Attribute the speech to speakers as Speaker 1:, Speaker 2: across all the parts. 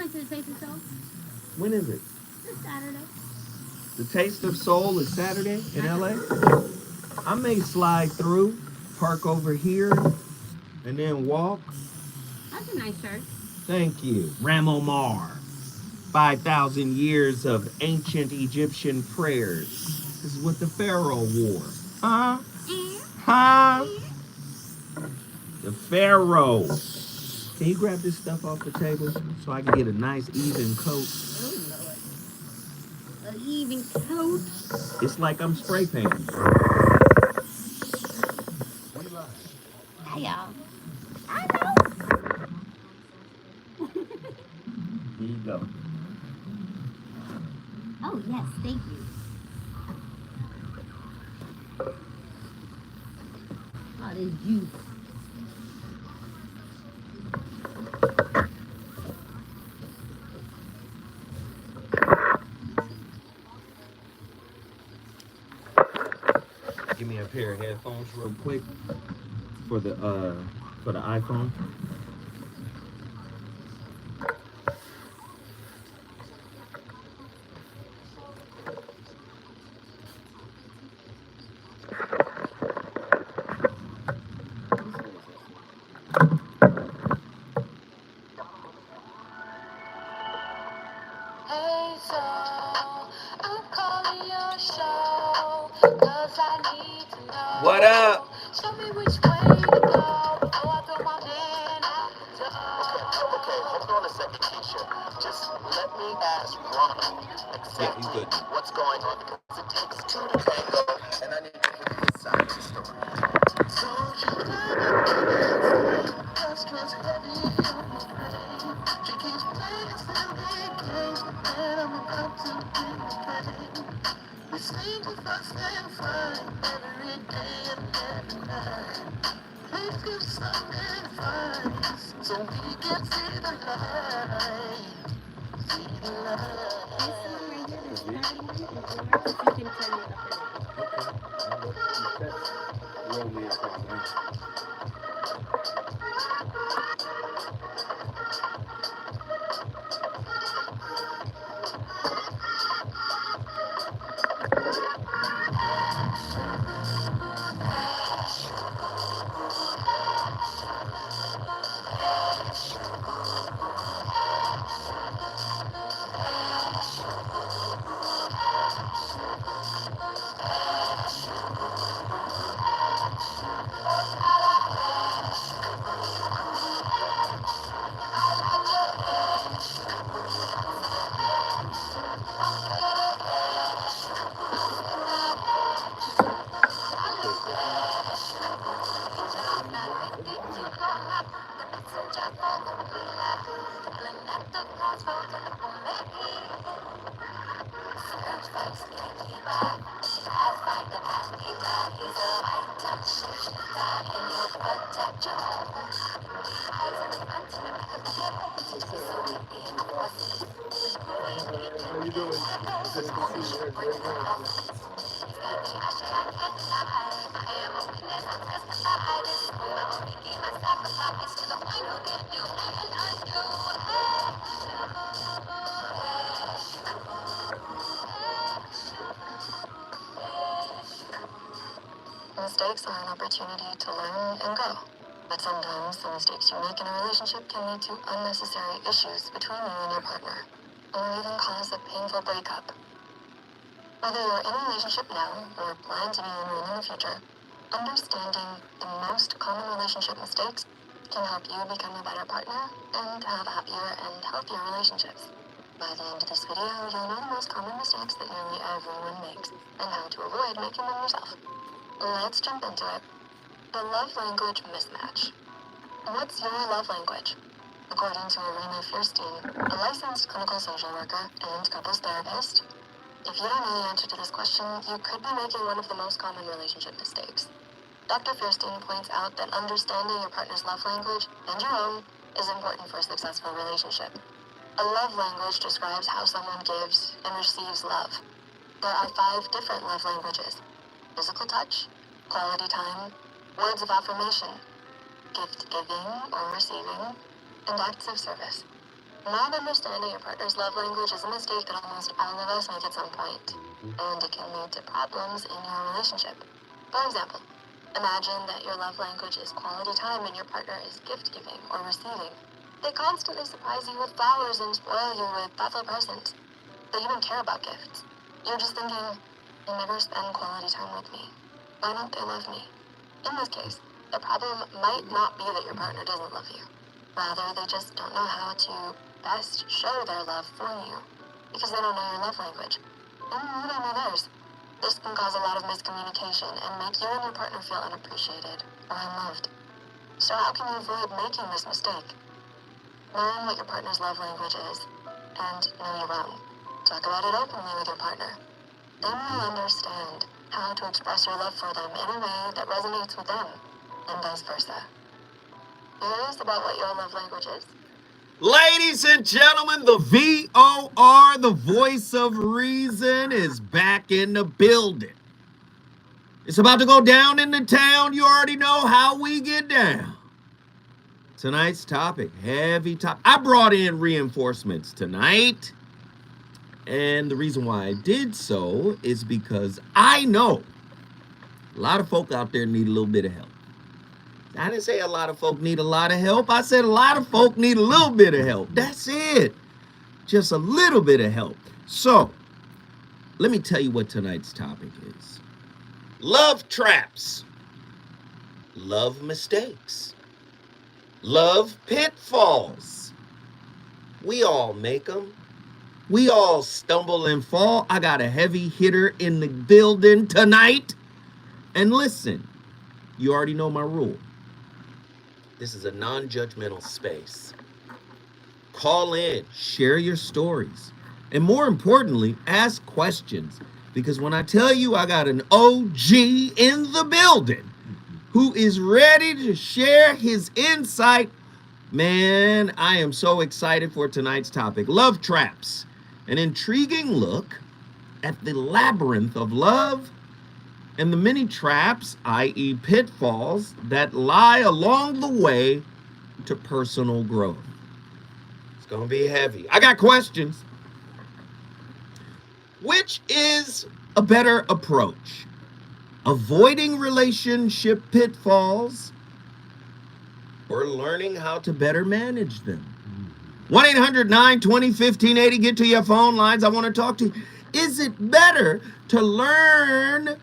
Speaker 1: went to the Taste of Soul
Speaker 2: When is it?
Speaker 1: this Saturday.
Speaker 2: The Taste of Soul is Saturday in
Speaker 1: I
Speaker 2: LA.
Speaker 1: know.
Speaker 2: I may slide through, park over here, and then walk.
Speaker 1: That's a nice shirt.
Speaker 2: Thank you. Ramomar. 5,000 years of ancient Egyptian prayers. This is what the Pharaoh wore. Huh?
Speaker 1: And,
Speaker 2: Huh?
Speaker 1: and.
Speaker 2: The Pharaoh. Can you grab this stuff off the table so I can get a nice even coat?
Speaker 1: Oh, Lord. A even coat.
Speaker 2: It's like I'm spray painting.
Speaker 1: Hey, y'all. I know.
Speaker 2: Here you go.
Speaker 1: Oh, yes. Thank you. Oh, this juice.
Speaker 2: Give me a pair of headphones real quick for the iPhone. Hey, so I'm calling your show, 'cause I need to know. What up? Show me which way to go before I throw my man out the door. Okay, hold on a second, Keisha. Just let me ask Ronald exactly what's going on, because it takes two to tango, and I need to hear his side of the story. So you never stress heavy on my brain. She keeps playing silly games, but then I'm about to be pain. We seem to fuss and fight every day and every night. Please give some advice so we can see the light. See the light.
Speaker 1: This song right here is starting before. If you can turn it up a little.
Speaker 2: Okay, I'll let you roll me a song, man. How you doing? Good to see you. Mistakes are an opportunity to learn and grow. But sometimes the mistakes you make in a relationship can lead to unnecessary issues between you and your partner, or even cause a painful breakup. Whether you're in a relationship now or plan to be in one in the future, understanding the most common relationship mistakes can help you become a better partner and have happier and healthier relationships. By the end of this video, you'll know the most common mistakes that nearly everyone makes and how to avoid making them yourself. Let's jump into it. The love language mismatch. What's your love language? According to Alvin, a licensed clinical social worker and couples therapist, if you don't know the answer to this question, you could be making one of the most common relationship mistakes. Dr. Fierstein points out that understanding your partner's love language and your own is important for a successful relationship. A love language describes how someone gives and receives love. There are 5 different love languages: physical touch, quality time, words of affirmation, gift giving or receiving, and acts of service. Not understanding your partner's love language is a mistake that almost all of us make at some point, and it can lead to problems in your relationship. For example, imagine that your love language is quality time and your partner is gift giving or receiving. They constantly surprise you with flowers and spoil you with thoughtful presents. They even care about gifts. You're just thinking, they never spend quality time with me. Why don't they love me? In this case, the problem might not be that your partner doesn't love you. Rather, they just don't know how to best show their love for you because they don't know your love language. And you don't know theirs. This can cause a lot of miscommunication and make you and your partner feel unappreciated or unloved. So how can you avoid making this mistake? Learn what your partner's love language is and know your own. Talk about it openly with your partner. Then you'll understand how to express your love for them in a way that resonates with them and vice versa. Curious about what your love language is?
Speaker 3: Ladies and gentlemen, the VOR, the voice of reason, is back in the building. It's about to go down in the town. You already know how we get down. Tonight's topic, heavy topic. I brought in reinforcements tonight. And the reason why I did so is because I know a lot of folk out there need a little bit of help. I didn't say a lot of folk need a lot of help. I said a lot of folk need a little bit of help. That's it. Just a little bit of help. So, let me tell you what tonight's topic is. Love traps. Love mistakes. Love pitfalls. We all make them. We all stumble and fall. I got a heavy hitter in the building tonight. And listen, you already know my rule. This is a non-judgmental space. Call in, share your stories, and more importantly, ask questions. Because when I tell you I got an OG in the building who is ready to share his insight, man, I am so excited for tonight's topic. Love traps, an intriguing look at the labyrinth of love and the many traps, i.e. pitfalls, that lie along the way to personal growth. It's going to be heavy. I got questions. Which is a better approach? Avoiding relationship pitfalls or learning how to better manage them? 1-800-920-1580. Get to your phone lines. I want to talk to you. Is it better to learn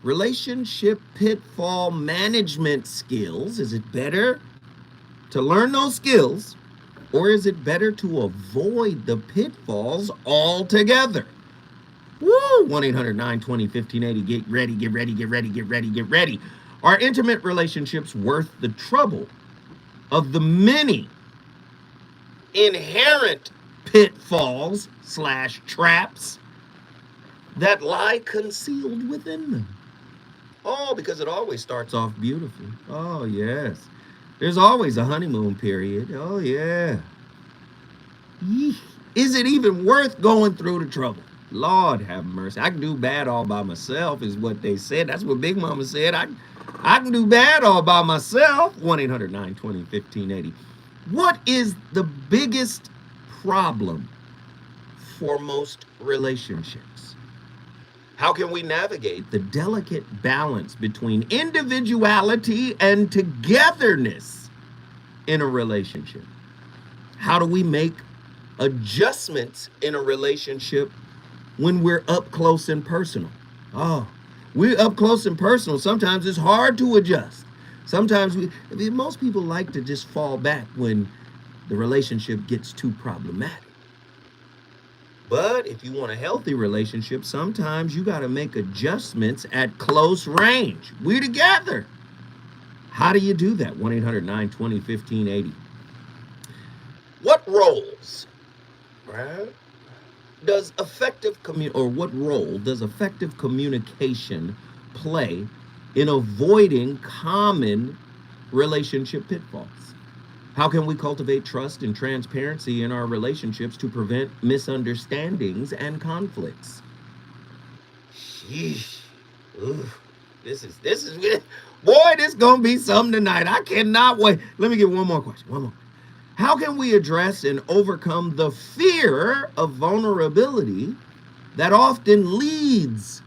Speaker 3: relationship pitfall management skills? Is it better to learn those skills, or is it better to avoid the pitfalls altogether? Woo! 1-800-920-1580. Get ready, get ready, get ready, get ready, get ready. Are intimate relationships worth the trouble of the many inherent pitfalls / traps that lie concealed within them? Oh, because it always starts off beautifully. Oh, yes. There's always a honeymoon period. Oh, yeah. Yeesh. Is it even worth going through the trouble? Lord have mercy. I can do bad all by myself is what they said. That's what Big Mama said. I can do bad all by myself. 1-800-920-1580. What is the biggest problem for most relationships? How can we navigate the delicate balance between individuality and togetherness in a relationship? How do we make adjustments in a relationship when we're up close and personal? Oh, we're up close and personal. Sometimes it's hard to adjust. Sometimes most people like to just fall back when the relationship gets too problematic. But if you want a healthy relationship, sometimes you got to make adjustments at close range. We're together. How do you do that? 1-800-920-1580. What roles, right, does effective what role does effective communication play in avoiding common relationship pitfalls? How can we cultivate trust and transparency in our relationships to prevent misunderstandings and conflicts? Sheesh. Ooh, this is boy, this gonna be something tonight. I cannot wait. Let me get one more question. One more. How can we address and overcome the fear of vulnerability that often leads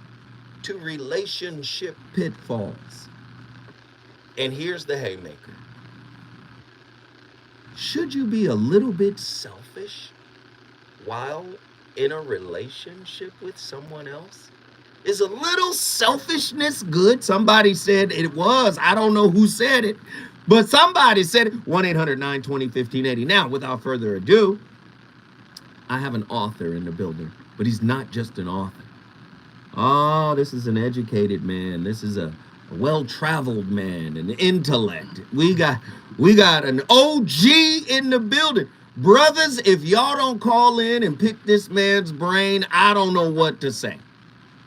Speaker 3: to relationship pitfalls? And here's the haymaker. Should you be a little bit selfish while in a relationship with someone else? Is a little selfishness good? Somebody said it was. I don't know who said it, but somebody said it. 1-800-920-1580. Now, without further ado, I have an author in the building, but he's not just an author. Oh, this is an educated man. This is a well-traveled man, an intellect. We got an OG in the building. Brothers, if y'all don't call in and pick this man's brain, I don't know what to say.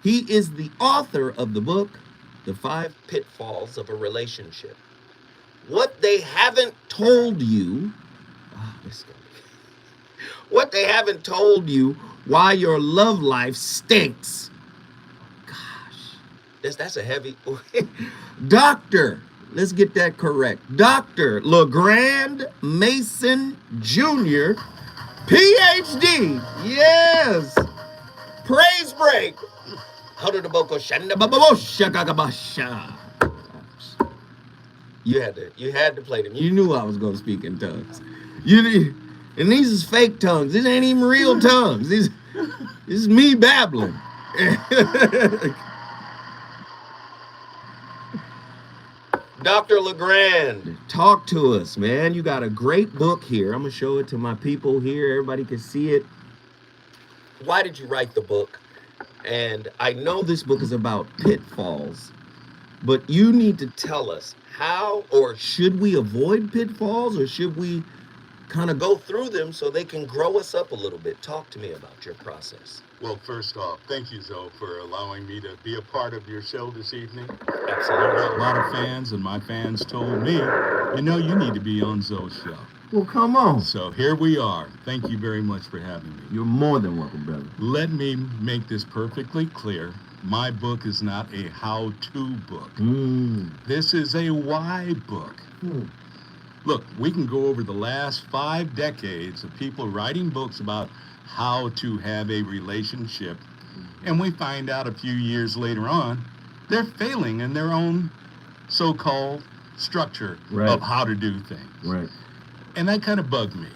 Speaker 3: He is the author of the book, The 5 Pitfalls of a Relationship. What they haven't told you, what they haven't told you why your love life stinks. That's a heavy. Doctor, let's get that correct. Dr. LaGrande Mason Jr., PhD. Yes. Praise break. You had to play them. You knew I was going to speak in tongues. And these is fake tongues. This ain't even real tongues. This is me babbling. Dr. LaGrande, talk to us, man. You got a great book here. I'm going to show it to my people here. Everybody can see it. Why did you write the book? And I know this book is about pitfalls, but you need to tell us how, or should we avoid pitfalls, or should we kind of go through them so they can grow us up a little bit? Talk to me about your process.
Speaker 4: Well, first off, thank you, Zoe, for allowing me to be a part of your show this evening.
Speaker 3: Absolutely.
Speaker 4: A lot of fans, and my fans told me, you need to be on Zoe's show.
Speaker 3: Well, come on.
Speaker 4: So here we are. Thank you very much for having me.
Speaker 3: You're more than welcome, brother.
Speaker 4: Let me make this perfectly clear. My book is not a how-to book. This is a why book. Look, we can go over the last 5 decades of people writing books about how to have a relationship, and we find out a few years later on, they're failing in their own so-called structure of how to do things.
Speaker 3: Right.
Speaker 4: And that kind of bugged me.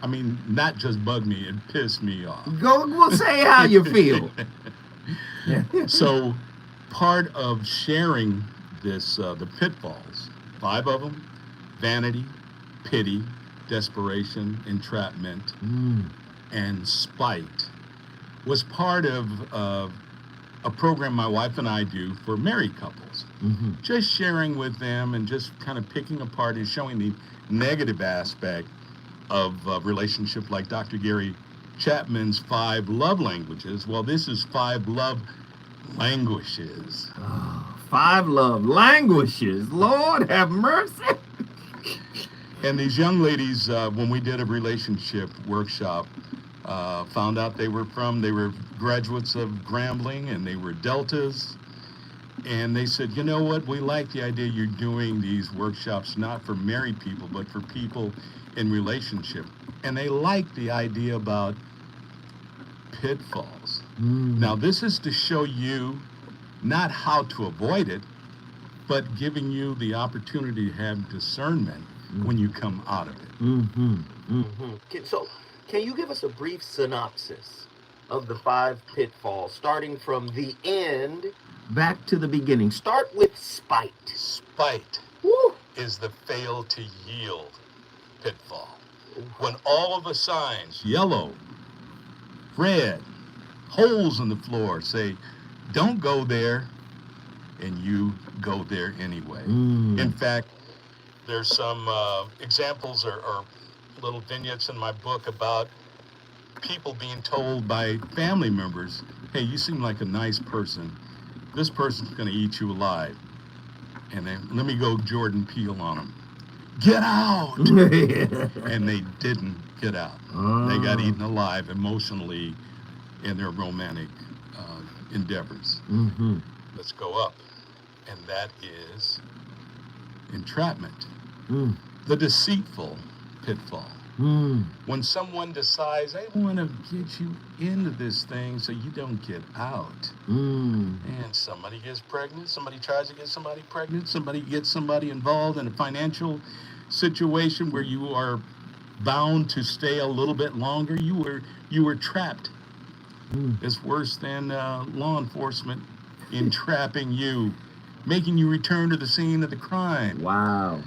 Speaker 4: I mean, not just bugged me, it pissed me off.
Speaker 3: We'll say how you feel.
Speaker 4: So part of sharing this, the pitfalls, 5 of them: vanity, pity, desperation, entrapment, and spite, was part of a program my wife and I do for married couples. Just sharing with them and just kind of picking apart and showing the negative aspect of relationship, like Dr. Gary Chapman's 5 love languages. Well, this is 5 love languages.
Speaker 3: 5 love languages. Lord have mercy.
Speaker 4: And these young ladies, when we did a relationship workshop, found out they were graduates of Grambling, and they were Deltas. And they said, you know what, we like the idea you're doing these workshops not for married people, but for people in relationship. And they like the idea about pitfalls. Now, this is to show you not how to avoid it, but giving you the opportunity to have discernment when you come out of it.
Speaker 3: So, can you give us a brief synopsis of the 5 pitfalls, starting from the end back to the beginning? Start with spite.
Speaker 4: Spite is the fail to yield pitfall. When all of the signs, yellow, red, holes in the floor, say, don't go there, and you go there anyway. In fact, there's some examples or little vignettes in my book about people being told by family members, hey, you seem like a nice person. This person's going to eat you alive. And then let me go Jordan Peele on them. Get out! And they didn't get out. They got eaten alive emotionally in their romantic endeavors. Let's go up. And that is entrapment. The deceitful pitfall.
Speaker 3: Mm.
Speaker 4: When someone decides they want to get you into this thing so you don't get out,
Speaker 3: Mm.
Speaker 4: and somebody gets pregnant, somebody tries to get somebody pregnant, somebody gets somebody involved in a financial situation where you are bound to stay a little bit longer, you were trapped.
Speaker 3: Mm.
Speaker 4: It's worse than law enforcement entrapping you, making you return to the scene of the crime.
Speaker 3: Wow.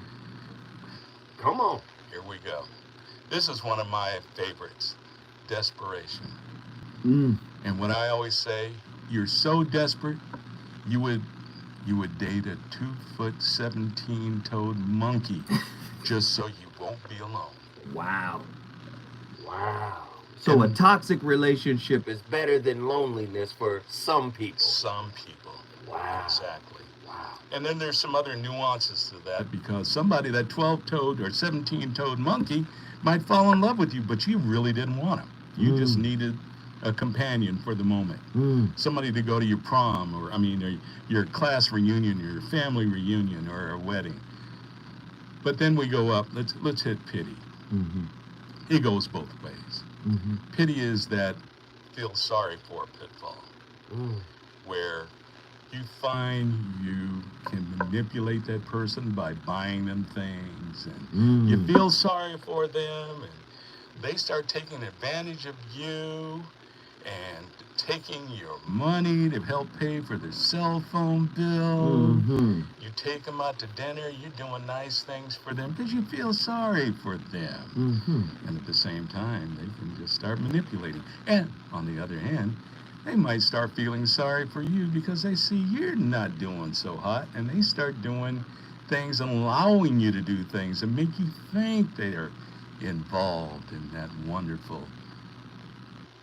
Speaker 4: Come on. Here we go. This is one of my favorites, desperation.
Speaker 3: Mm.
Speaker 4: And when I always say, you're so desperate, you would date a 2-foot, 17-toed monkey just so you won't be alone.
Speaker 3: Wow.
Speaker 4: Wow.
Speaker 3: So a toxic relationship is better than loneliness for some people.
Speaker 4: Some people.
Speaker 3: Wow.
Speaker 4: Exactly. Wow. And then there's some other nuances to that, because somebody, that 12-toed or 17-toed monkey, might fall in love with you, but you really didn't want him. You just needed a companion for the moment. Somebody to go to your prom, or your class reunion, or your family reunion, or a wedding. But then we go up. Let's hit pity.
Speaker 3: Mm-hmm.
Speaker 4: It goes both ways.
Speaker 3: Mm-hmm.
Speaker 4: Pity is that feel sorry for pitfall, where you find you can manipulate that person by buying them things, and you feel sorry for them, and they start taking advantage of you and taking your money to help pay for their cell phone bill. You take them out to dinner, you're doing nice things for them because you feel sorry for them. And at the same time, they can just start manipulating. And on the other hand, they might start feeling sorry for you because they see you're not doing so hot, and they start doing things and allowing you to do things and make you think they are involved in that wonderful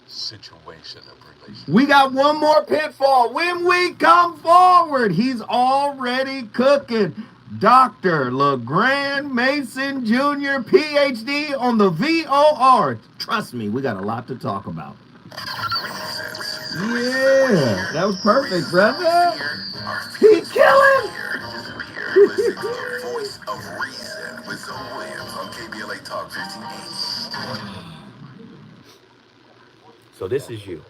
Speaker 4: situation of relationship.
Speaker 3: We got one more pitfall. When we come forward, he's already cooking. Dr. LaGrande Mason Jr., PhD on the VOR. Trust me, we got a lot to talk about. Yeah, that was perfect, brother. He killing.
Speaker 5: Voice of Reason with Zoe Williams on KBLA Talk 1580.
Speaker 3: So this is you.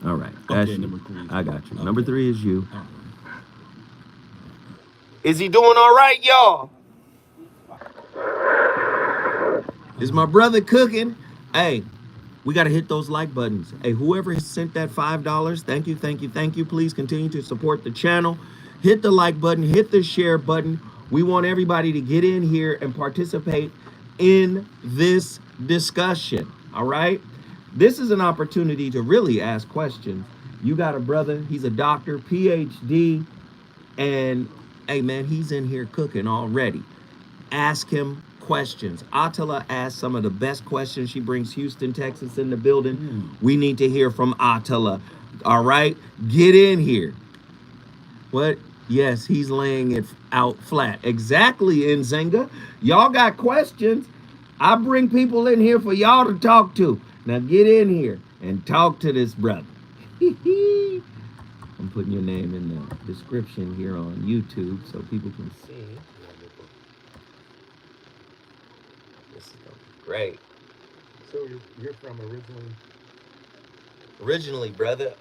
Speaker 3: All right.
Speaker 4: Okay,
Speaker 3: You.
Speaker 4: number 3.
Speaker 3: I got you.
Speaker 4: Okay.
Speaker 3: Number 3 is you.
Speaker 4: All right.
Speaker 3: Is he doing all right, y'all? Is my brother cooking? Hey, we got to hit those like buttons. Hey, whoever has sent that $5, thank you, thank you, thank you. Please continue to support the channel. Hit the like button, hit the share button. We want everybody to get in here and participate in this discussion, all right? This is an opportunity to really ask questions. You got a brother, he's a doctor, PhD, and hey man, he's in here cooking already. Ask him questions. Attila asks some of the best questions. She brings Houston, Texas in the building. We need to hear from Attila. All right, get in here. What? Yes, he's laying it out flat. Exactly, Nzinga. Y'all got questions. I bring people in here for y'all to talk to. Now get in here and talk to this brother. I'm putting your name in the description here on YouTube so people can see. This is gonna be great.
Speaker 4: So you're from originally?
Speaker 3: Originally, brother,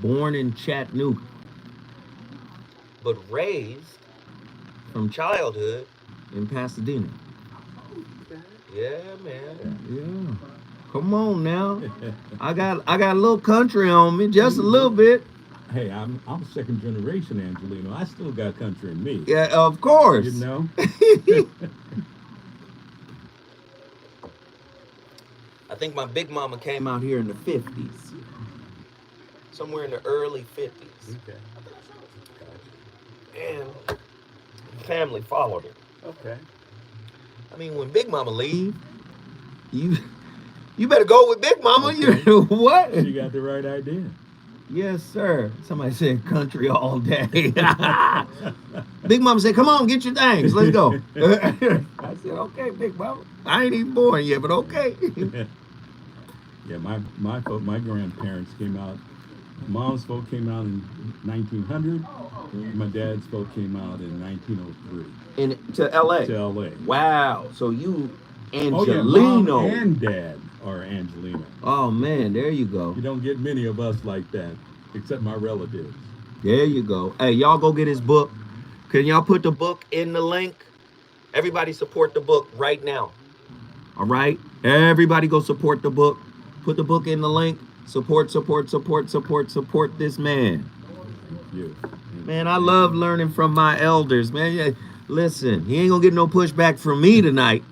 Speaker 3: born in Chattanooga, but raised from childhood in Pasadena. Yeah, man. Yeah. Come on now. I got a little country on me, just a little bit.
Speaker 4: Hey, I'm second generation Angelino. I still got country in me.
Speaker 3: Yeah, of course.
Speaker 4: You know?
Speaker 3: I think my big mama came out here in the 50s. Somewhere in the early 50s.
Speaker 4: Okay.
Speaker 3: And family followed her.
Speaker 4: Okay.
Speaker 3: I mean, when Big Mama leave, you better go with Big Mama.
Speaker 4: Okay.
Speaker 3: You what?
Speaker 4: You got the right idea.
Speaker 3: Yes, sir. Somebody said country all day. Big Mama said, come on, get your things. Let's go. I said, okay, Big Mama. I ain't even born yet, but okay.
Speaker 4: Yeah, my grandparents came out Mom's folk came out in 1900. My dad's folk came out in 1903
Speaker 3: To L.A.
Speaker 4: to LA.
Speaker 3: Wow. So you
Speaker 4: Oh yeah, mom
Speaker 3: Angelino.
Speaker 4: and dad are Angelino.
Speaker 3: Oh man, there you go.
Speaker 4: You don't get many of us like that, except my relatives.
Speaker 3: There you go. Hey, y'all go get his book. Can y'all put the book in the link? Everybody support the book right now. All right? Everybody go support the book. Put the book in the link. Support, support, support, support, support this man.
Speaker 4: Thank you.
Speaker 3: Man, I love learning from my elders, man. Yeah, listen, he ain't gonna get no pushback from me tonight.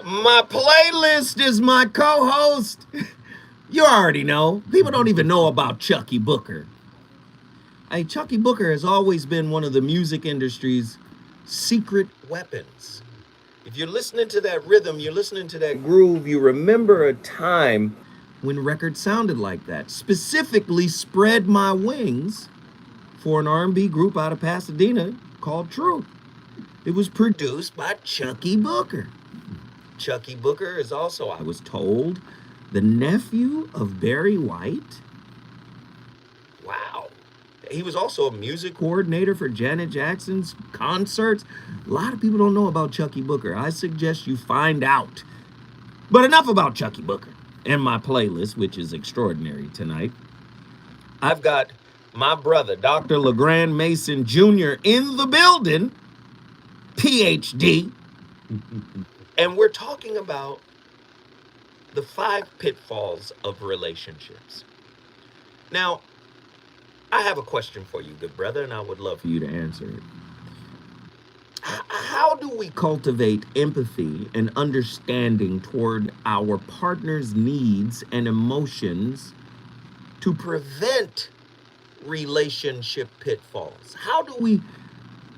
Speaker 3: My playlist is my co-host. You already know. People don't even know about Chucky Booker. Hey, Chucky Booker has always been one of the music industry's secret weapons. If you're listening to that rhythm, you're listening to that groove, you remember a time when records sounded like that. Specifically, Spread My Wings for an R&B group out of Pasadena called Truth. It was produced by Chucky Booker. Chucky Booker is also, I was told, the nephew of Barry White. Wow. He was also a music coordinator for Janet Jackson's concerts. A lot of people don't know about Chucky Booker. I suggest you find out. But enough about Chucky Booker and my playlist, which is extraordinary tonight. I've got my brother, Dr. LaGrande Mason Jr. in the building, PhD. And we're talking about the 5 pitfalls of relationships. Now, I have a question for you, good brother, and I would love for you to answer it. How do we cultivate empathy and understanding toward our partner's needs and emotions to prevent relationship pitfalls? How do we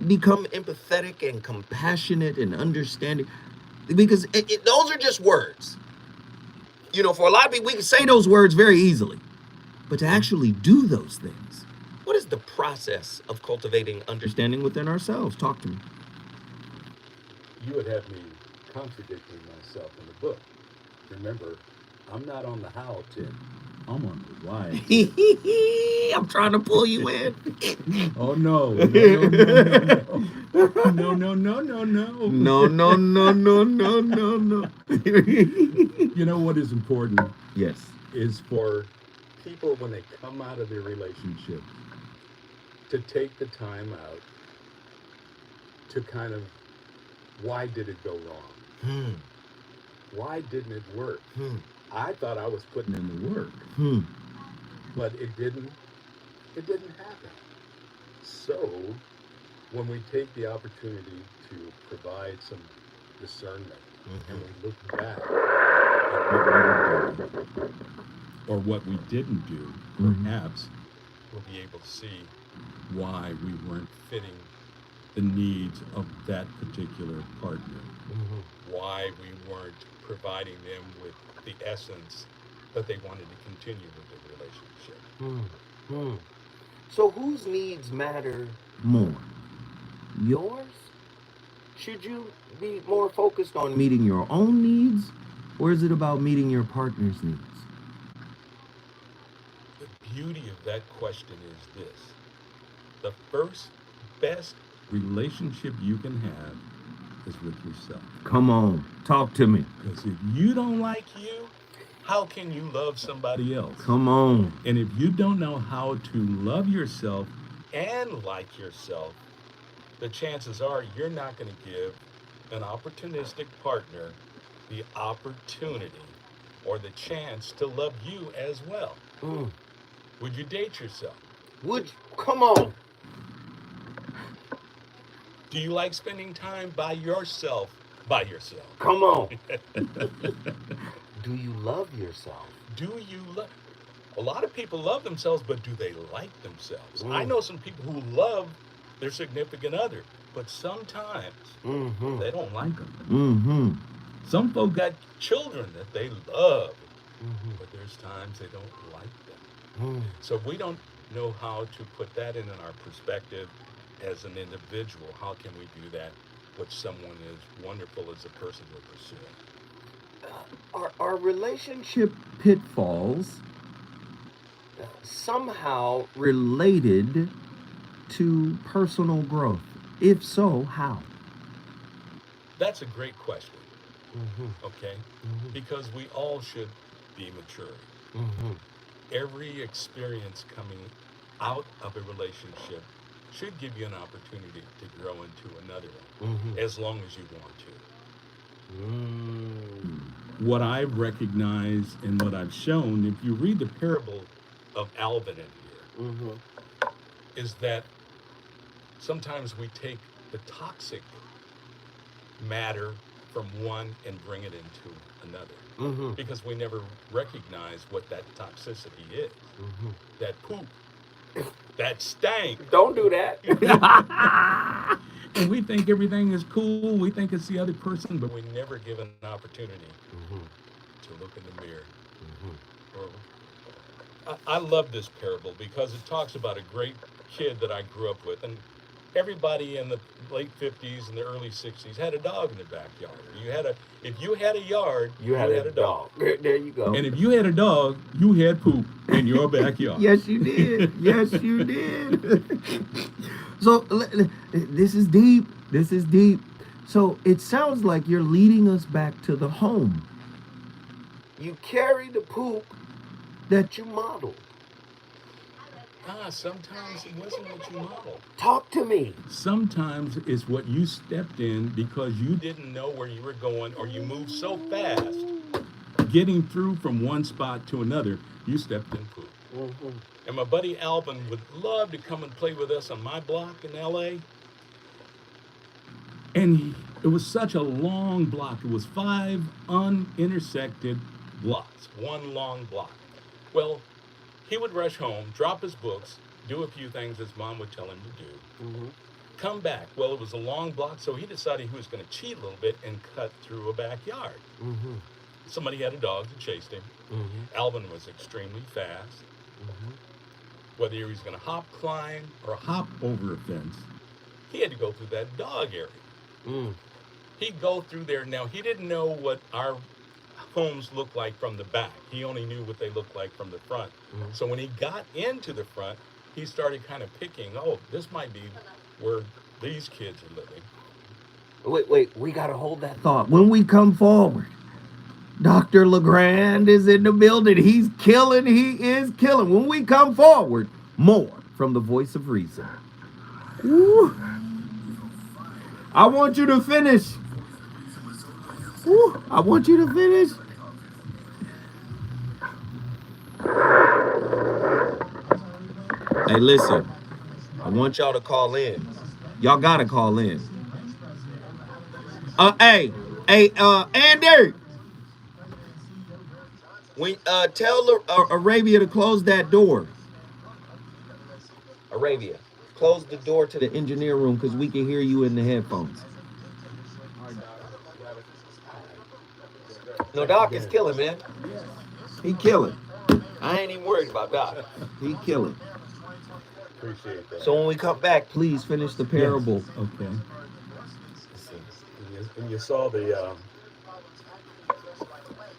Speaker 3: become empathetic and compassionate and understanding? Because those are just words. You know, for a lot of people, we can say those words very easily. But to actually do those things, what is the process of cultivating understanding within ourselves? Talk to me.
Speaker 4: You would have me contradicting myself in the book. Remember, I'm not on the how, Tim. I'm on the why.
Speaker 3: I'm trying to pull you in.
Speaker 4: Oh no. No, no, no, no, no.
Speaker 3: No, no, no, no, no, no, no.
Speaker 4: You know what is important
Speaker 3: Yes.
Speaker 4: is for people when they come out of their relationship to take the time out to kind of, why did it go wrong? Why didn't it work? I thought I was putting in the work, but it didn't happen. So when we take the opportunity to provide some discernment and we look back at what we did or what we didn't do, perhaps we'll be able to see why we weren't fitting the needs of that particular partner, why we weren't providing them with the essence that they wanted to continue with the relationship.
Speaker 3: So whose needs matter more? Yours? Should you be more focused on meeting your own needs? Or is it about meeting your partner's needs?
Speaker 4: The beauty of that question is this. The first best relationship you can have is with yourself.
Speaker 3: Come on, talk to me.
Speaker 4: Because if you don't like you, how can you love somebody else?
Speaker 3: Come on.
Speaker 4: And if you don't know how to love yourself and like yourself, the chances are you're not going to give an opportunistic partner the opportunity or the chance to love you as well.
Speaker 3: Mm.
Speaker 4: Would you date yourself?
Speaker 3: Come on.
Speaker 4: Do you like spending time by yourself? By yourself.
Speaker 3: Come on. Do you love yourself?
Speaker 4: Do you love? A lot of people love themselves, but do they like themselves? I know some people who love their significant other, but sometimes they don't like them.
Speaker 3: Mm-hmm.
Speaker 4: Some folk got children that they love, but there's times they don't like them. So if we don't know how to put that in our perspective as an individual, how can we do that with someone as wonderful as the person we're pursuing?
Speaker 3: Are relationship pitfalls somehow related to personal growth? If so, how?
Speaker 4: That's a great question. Okay? Because we all should be maturing. Every experience coming out of a relationship should give you an opportunity to grow into another one, as long as you want to. What I've recognized and what I've shown, if you read the parable of Alvin in here, is that sometimes we take the toxic matter from one and bring it into another, because we never recognize what that toxicity is. That poop, that stank.
Speaker 3: Don't do that.
Speaker 4: And we think everything is cool. We think it's the other person, but we never give an opportunity to look in the mirror. I love this parable because it talks about a great kid that I grew up with, and everybody in the late 50s and the early 60s had a dog in their backyard. If you had a yard, you had a dog.
Speaker 3: There you go.
Speaker 4: And if you had a dog, you had poop in your backyard.
Speaker 3: Yes, you did. Yes, you did. So this is deep. This is deep. So it sounds like you're leading us back to the home. You carry the poop that you modeled.
Speaker 4: Sometimes it wasn't what you modeled.
Speaker 3: Talk to me.
Speaker 4: Sometimes it's what you stepped in because you didn't know where you were going, or you moved so fast getting through from one spot to another, you stepped in poop. And my buddy Alvin would love to come and play with us on my block in LA. And it was such a long block. It was 5 unintersected blocks, one long block. Well, he would rush home, drop his books, do a few things his mom would tell him to do, come back. Well, it was a long block, so he decided he was going to cheat a little bit and cut through a backyard. Somebody had a dog that chased him. Alvin was extremely fast. Whether he was going to hop, climb, or hop over a fence, he had to go through that dog area. He'd go through there. Now, he didn't know what our homes looked like from the back. He only knew what they looked like from the front. So when he got into the front, he started kind of picking, this might be where these kids are living.
Speaker 3: Wait, we got to hold that thought. When we come forward, Dr. LaGrande is in the building. He's killing. He is killing. When we come forward, more from the voice of reason. Woo. I want you to finish. Woo. I want you to finish. Hey, listen. I want y'all to call in. Y'all got to call in. Hey, Andy. We tell Arabia to close that door. Arabia, close the door to the engineer room because we can hear you in the headphones. No, Doc is killing, man. He killing. I ain't even worried about Doc. He killing.
Speaker 4: Appreciate that.
Speaker 3: So when we come back, please finish the parable.
Speaker 4: Yes. Okay. And you saw the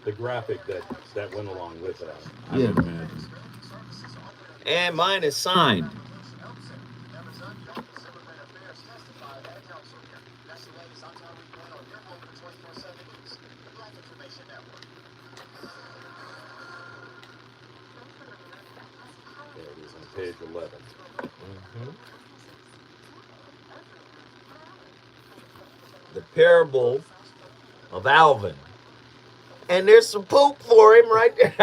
Speaker 4: the graphic that went along with that. I
Speaker 3: Yeah.
Speaker 4: would imagine.
Speaker 3: And mine is signed.
Speaker 4: There it is on page 11.
Speaker 3: Mhm. The parable of Alvin. And there's some poop for him right there.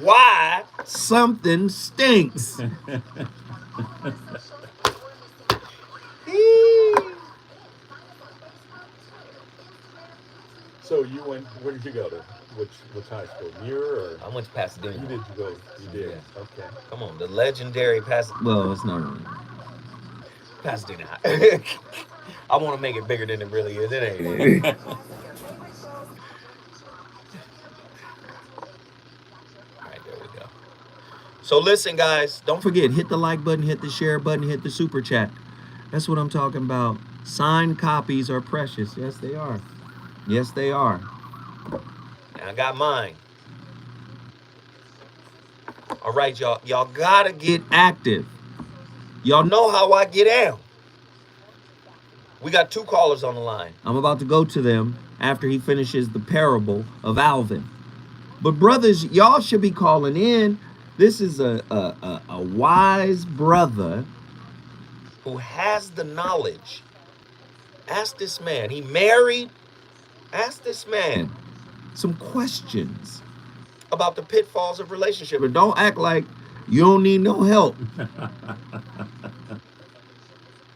Speaker 3: Why something stinks.
Speaker 4: So you went? Where did you go to? Which high school? Muir or?
Speaker 3: I went to Pasadena.
Speaker 4: You did go? You did.
Speaker 3: Yeah.
Speaker 4: Okay.
Speaker 3: Come on, the legendary Pasadena. Well, it's not really Pasadena High. I want to make it bigger than it really is. It ain't. All right, there we go. So listen, guys, don't forget, hit the like button, hit the share button, hit the super chat. That's what I'm talking about. Signed copies are precious. Yes, they are. Yes, they are. And I got mine. All right, y'all. Y'all gotta get active. Y'all know how I get down. We got 2 callers on the line. I'm about to go to them after he finishes the parable of Alvin. But brothers, y'all should be calling in. This is a wise brother who has the knowledge. Ask this man. He married. Ask this man some questions about the pitfalls of relationship. And don't act like you don't need no help.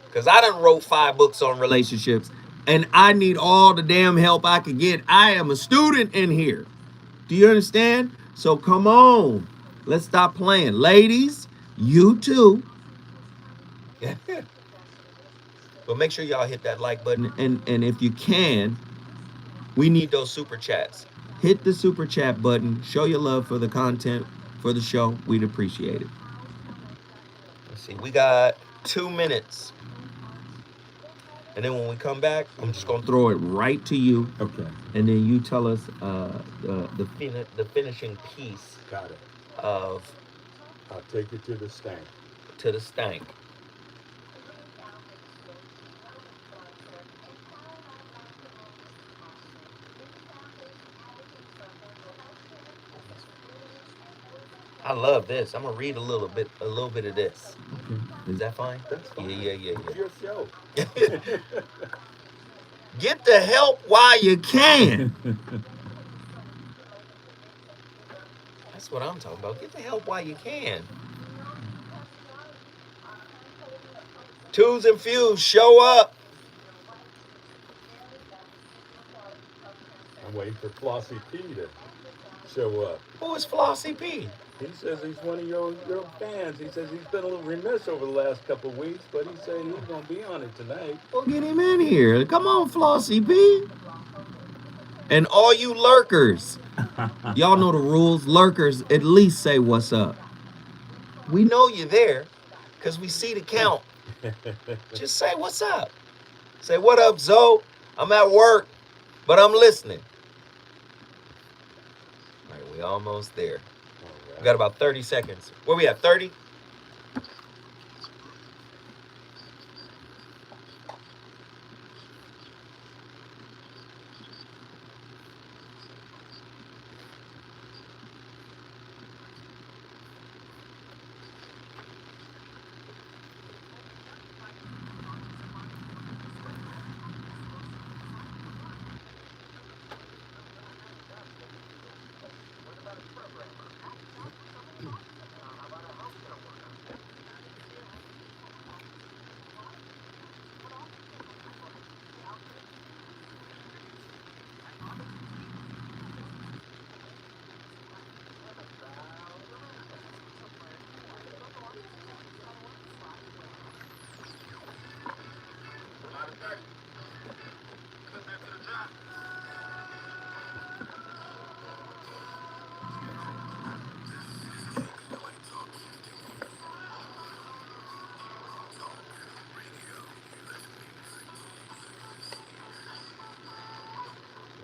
Speaker 3: Because I done wrote 5 books on relationships, and I need all the damn help I can get. I am a student in here. Do you understand? So come on. Let's stop playing. Ladies, you too. But make sure y'all hit that like button. And if you can, we need those super chats. Hit the super chat button. Show your love for the content, for the show. We'd appreciate it. Let's see. We got 2 minutes. And then when we come back, I'm just gonna throw it right to you.
Speaker 4: Okay.
Speaker 3: And then you tell us the finishing piece.
Speaker 4: Got it.
Speaker 3: Of
Speaker 4: I'll take you to the stank.
Speaker 3: To the stank. I love this. I'm gonna read a little bit of this. Okay. Is that fine?
Speaker 4: That's fine.
Speaker 3: Yeah.
Speaker 4: It's your show.
Speaker 3: Get the help while you can. That's what I'm talking about. Get the help while you can. Twos and fews, show up.
Speaker 4: I'm waiting for Flossie P to show up.
Speaker 3: Who is Flossie P?
Speaker 4: He says he's one of your fans. He says he's been a little remiss over the last couple of weeks, but he said he's going to be on it tonight.
Speaker 3: Well, get him in here. Come on, Flossie P. And all you lurkers, y'all know the rules. Lurkers, at least say what's up. We know you're there because we see the count. Just say what's up. Say, what up, Zoe? I'm at work, but I'm listening. All right, we almost there. We got about 30 seconds. Where we at, 30?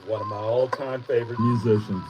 Speaker 4: One of my all-time favorite
Speaker 3: musicians.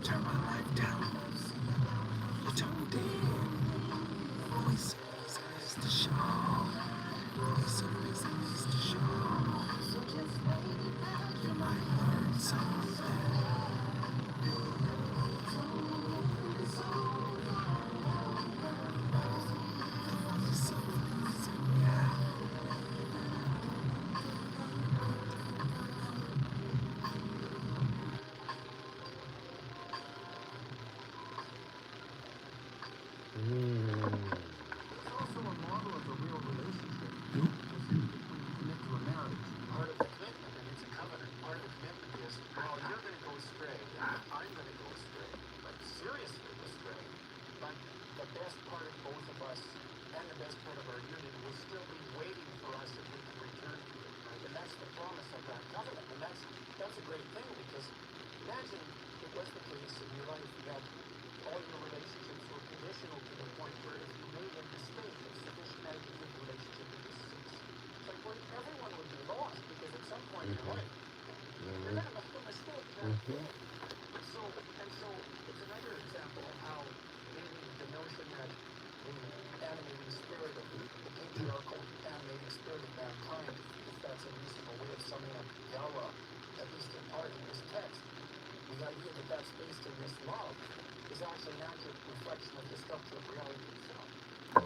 Speaker 3: Turn my life down. You told me. Voice is the show. Voice is the show. You might learn something.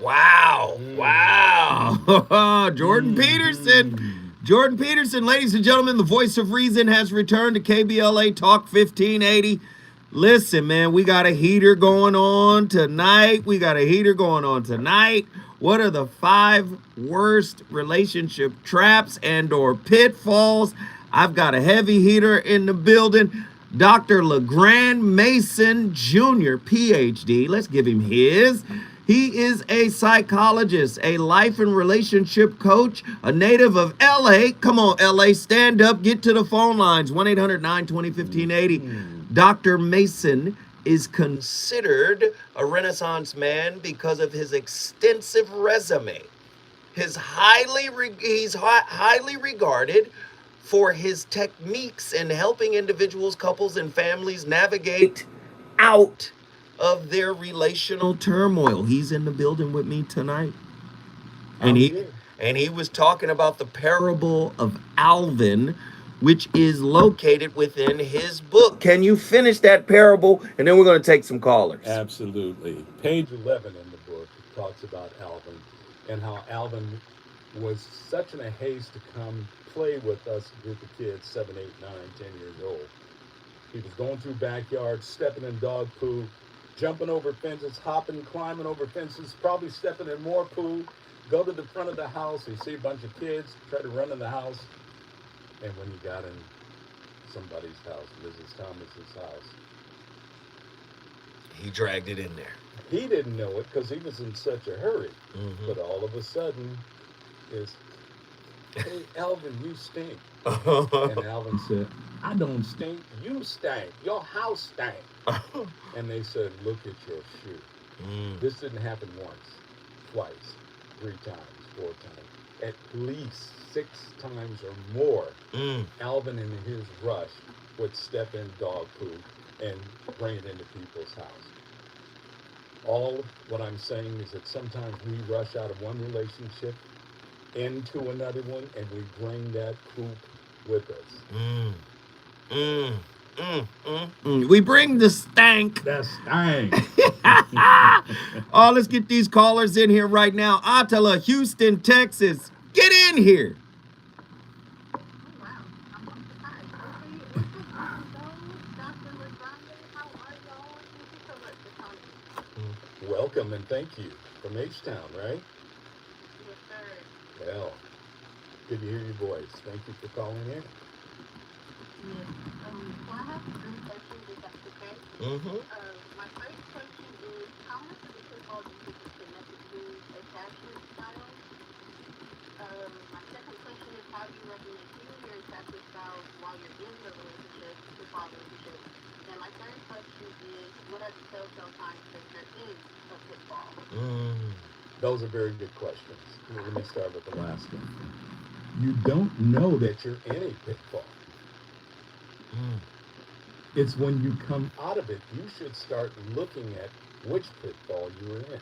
Speaker 3: Wow. Wow. Jordan Peterson. Jordan Peterson, ladies and gentlemen, the voice of reason has returned to KBLA Talk 1580. Listen, man, we got a heater going on tonight. What are the 5 worst relationship traps and or pitfalls? I've got a heavy heater in the building. Dr. LaGrande Mason Jr., PhD. Let's give him his. He is a psychologist, a life and relationship coach, a native of LA. Come on, LA, stand up, get to the phone lines, 1-800-920-1580. Dr. Mason is considered a Renaissance man because of his extensive resume. He's highly regarded for his techniques in helping individuals, couples, and families navigate out of their relational turmoil. He's in the building with me tonight. And he was talking about the parable of Alvin, which is located within his book. Can you finish that parable? And then we're going to take some callers.
Speaker 4: Absolutely. Page 11 in the book talks about Alvin and how Alvin was such in a haste to come play with us, a group of kids, 7, 8, 9, 10 years old. He was going through backyards, stepping in dog poo, jumping over fences, hopping, climbing over fences, probably stepping in more poo. Go to the front of the house, he see a bunch of kids, try to run in the house. And when he got in somebody's house, Mrs. Thomas's house,
Speaker 3: he dragged it in there.
Speaker 4: He didn't know it because he was in such a hurry. But all of a sudden, hey, Alvin, you stink. And Alvin said, I don't stink, you stink. Your house stank. And they said, look at your shoe. This didn't happen once, twice, 3 times, 4 times, at least 6 times or more. Alvin, in his rush, would step in dog poo and bring it into people's house. All what I'm saying is that sometimes we rush out of one relationship into another one, and we bring that poop with us.
Speaker 3: Mm, mm, We bring the stank.
Speaker 4: That stank.
Speaker 3: Oh, let's get these callers in here right now. Attila, Houston, Texas. Get in here.
Speaker 2: Oh, wow. I'm so surprised. Okay, what's up, Dr. LaGrande? How are y'all? Thank you so much for calling.
Speaker 4: Welcome and thank you from H-Town, right?
Speaker 2: Yes, sir.
Speaker 4: Well, good to hear your voice. Thank you for calling in.
Speaker 2: Yes. Well, I have three questions, if that's okay.
Speaker 3: Mm-hmm.
Speaker 2: My first question is, how much of the pitfall do you think is connected to attachment style? My second question is, how do you recommend healing your attachment styles while you're in the relationship, pitfall relationship? And my third question is, what are the telltale signs that you're in a pitfall?
Speaker 4: Those are very good questions. Let me start with the last one. You don't know that you're in a pitfall. It's when you come out of it, you should start looking at which pitfall you were in.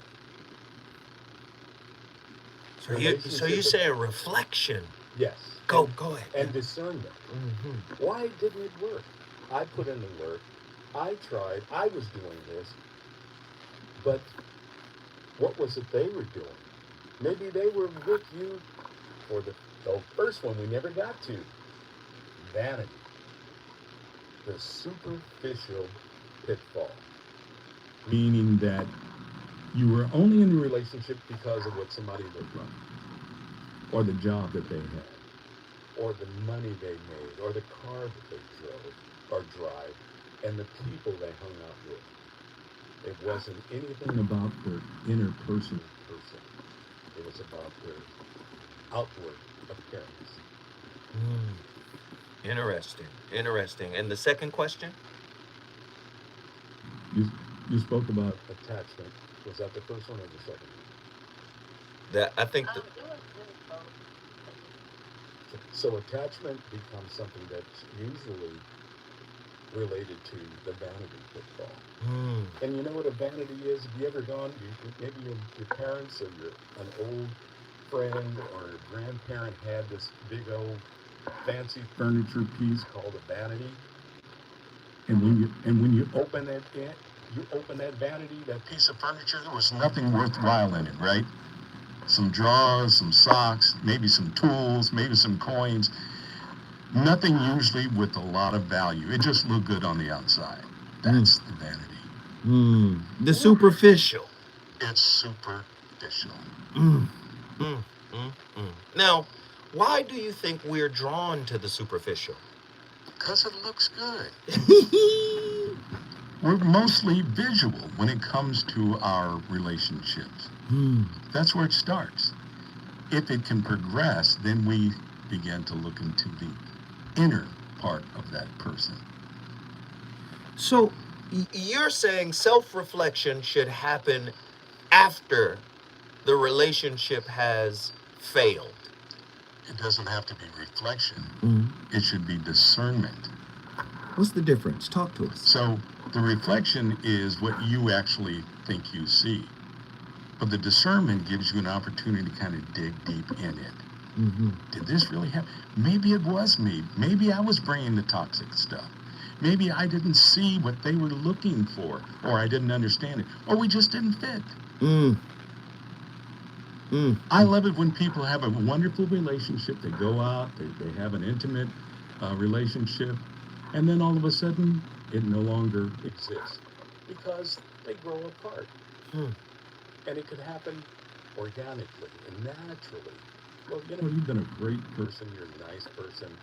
Speaker 3: So you say a reflection.
Speaker 4: Yes.
Speaker 3: Go ahead.
Speaker 4: And discernment.
Speaker 3: Mm-hmm.
Speaker 4: Why didn't it work? I put in the work. I tried. I was doing this. But what was it they were doing? Maybe they were with you for the first one we never got to. Vanity. The superficial pitfall. Meaning that you were only in the relationship because of what somebody looked like, or the job that they had, or the money they made, or the car that they drove or drive, and the people they hung out with. It wasn't anything about their interpersonal person. It was about their outward appearance.
Speaker 3: Interesting. And the second question?
Speaker 4: You spoke about attachment. Was that the first one or the second one?
Speaker 3: I think
Speaker 2: It was both.
Speaker 4: So attachment becomes something that's usually related to the vanity pitfall. And you know what a vanity is? Have you ever gone, maybe your parents or an old friend or a grandparent had this big old fancy furniture piece called a vanity? And when you open that vanity, that piece of furniture, there was nothing worthwhile in it, right? Some drawers, some socks, maybe some tools, maybe some coins. Nothing usually with a lot of value. It just looked good on the outside. That's the vanity.
Speaker 3: The superficial.
Speaker 4: It's superficial.
Speaker 3: Now, why do you think we're drawn to the superficial?
Speaker 4: Because it looks good. We're mostly visual when it comes to our relationships. That's where it starts. If it can progress, then we begin to look into the inner part of that person.
Speaker 3: So you're saying self-reflection should happen after the relationship has failed?
Speaker 4: It doesn't have to be reflection. It should be discernment.
Speaker 3: What's the difference? Talk to us.
Speaker 4: So the reflection is what you actually think you see. But the discernment gives you an opportunity to kind of dig deep in it. Did this really happen? Maybe it was me. Maybe I was bringing the toxic stuff. Maybe I didn't see what they were looking for, or I didn't understand it, or we just didn't fit. I love it when people have a wonderful relationship. They go out, they have an intimate relationship, and then all of a sudden, it no longer exists because they grow apart. And it could happen organically and naturally. Well, you've been a great person. You're a nice person.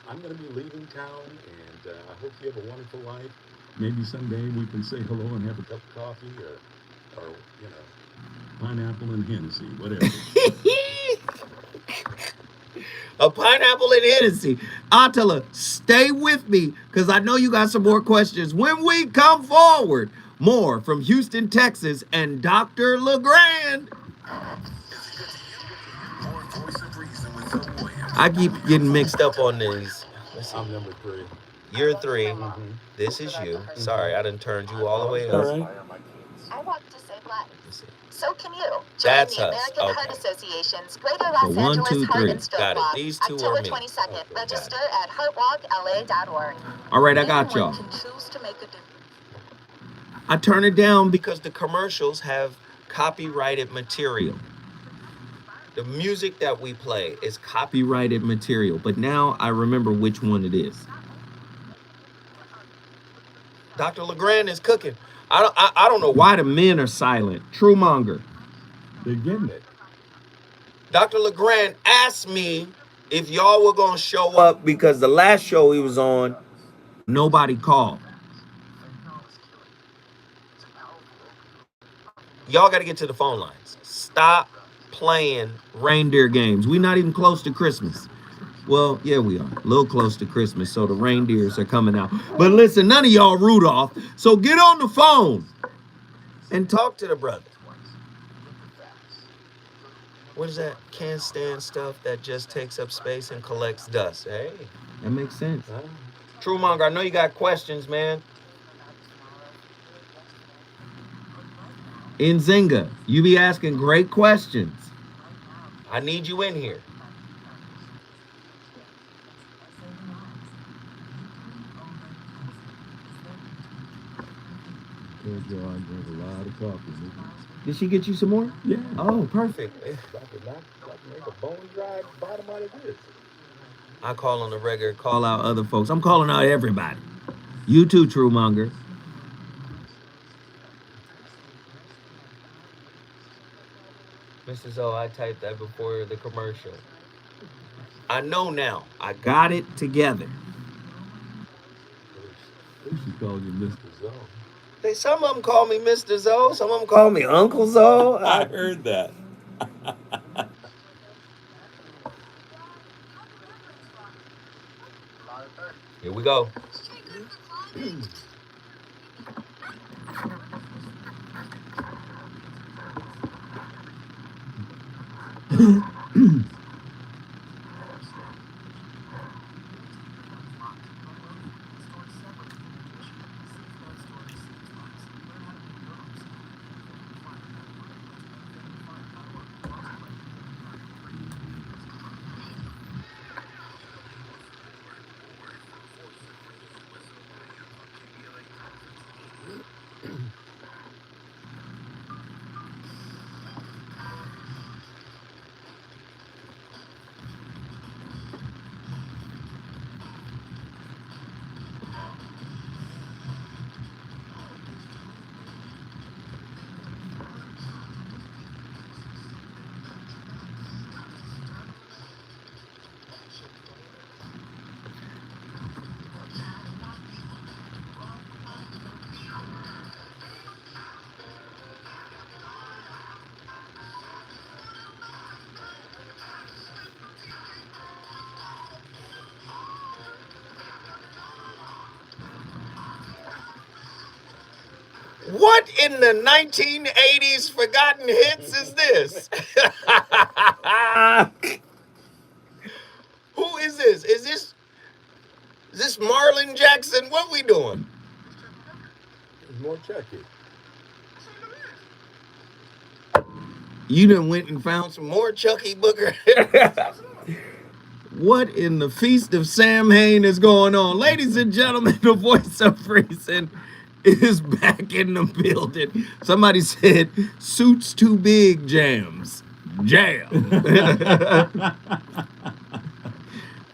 Speaker 4: I'm going to be leaving town, and I hope you have a wonderful life. Maybe someday we can say hello and have a cup of coffee, or pineapple and Hennessy, whatever.
Speaker 3: A pineapple and Hennessy. Attila, stay with me, because I know you got some more questions. When we come forward, more from Houston, Texas, and Dr. LaGrande. I keep getting mixed up on these.
Speaker 4: I'm number 3.
Speaker 3: You're 3. This is you. Sorry, I done turned you all the way up.
Speaker 4: All right.
Speaker 2: I want to save lives.
Speaker 3: Let's see.
Speaker 2: So can you. Join
Speaker 3: That's
Speaker 2: the
Speaker 3: us.
Speaker 2: American
Speaker 3: Okay.
Speaker 2: Heart Association's Greater
Speaker 3: So
Speaker 2: Los
Speaker 3: 1,
Speaker 2: Angeles
Speaker 3: 2,
Speaker 2: Heart
Speaker 3: 3.
Speaker 2: and Stroke
Speaker 3: Got it.
Speaker 2: Walk,
Speaker 3: These two
Speaker 2: October
Speaker 3: are me.
Speaker 2: 22nd.
Speaker 3: Okay,
Speaker 2: Register at heartwalkla.org.
Speaker 3: All right, I got y'all.
Speaker 2: Anyone can choose to make a difference.
Speaker 3: I turn it down because the commercials have copyrighted material. The music that we play is copyrighted material, but now I remember which one it is. Dr. LaGrande is cooking. I don't know why the men are silent. Truemonger.
Speaker 4: They're getting it.
Speaker 3: Dr. LaGrande asked me if y'all were going to show up because the last show he was on, nobody called. Y'all got to get to the phone lines. Stop playing reindeer games. We're not even close to Christmas. Well, yeah, we are. A little close to Christmas, so the reindeers are coming out. But listen, none of y'all Rudolph. So get on the phone and talk to the brother. What is that? Can't stand stuff that just takes up space and collects dust. Hey, that makes sense. Truemonger, I know you got questions, man. Nzinga, you be asking great questions. I need you in here.
Speaker 4: Told you I drink a lot of coffee.
Speaker 3: Did she get you some more?
Speaker 4: Yeah.
Speaker 3: Oh, perfect.
Speaker 4: About to make a bone dry bottom out of this.
Speaker 3: I call on the regular, call out other folks. I'm calling out everybody. You too, Truemonger. Mrs. O, I typed that before the commercial. I know now. I got it together.
Speaker 4: She called you Mr. Zoe.
Speaker 3: Some of them call me Mr. Zoe. Some of them call me Uncle Zoe.
Speaker 4: I heard that.
Speaker 3: Here we go. What in the 1980s forgotten hits is this? Who is this? Is this Marlon Jackson? What we doing?
Speaker 4: There's more Chucky.
Speaker 3: You done went and found some more Chucky Booker. What in the feast of Samhain is going on? Ladies and gentlemen, the voice of reason is back in the building. Somebody said, suits too big jams. Jam.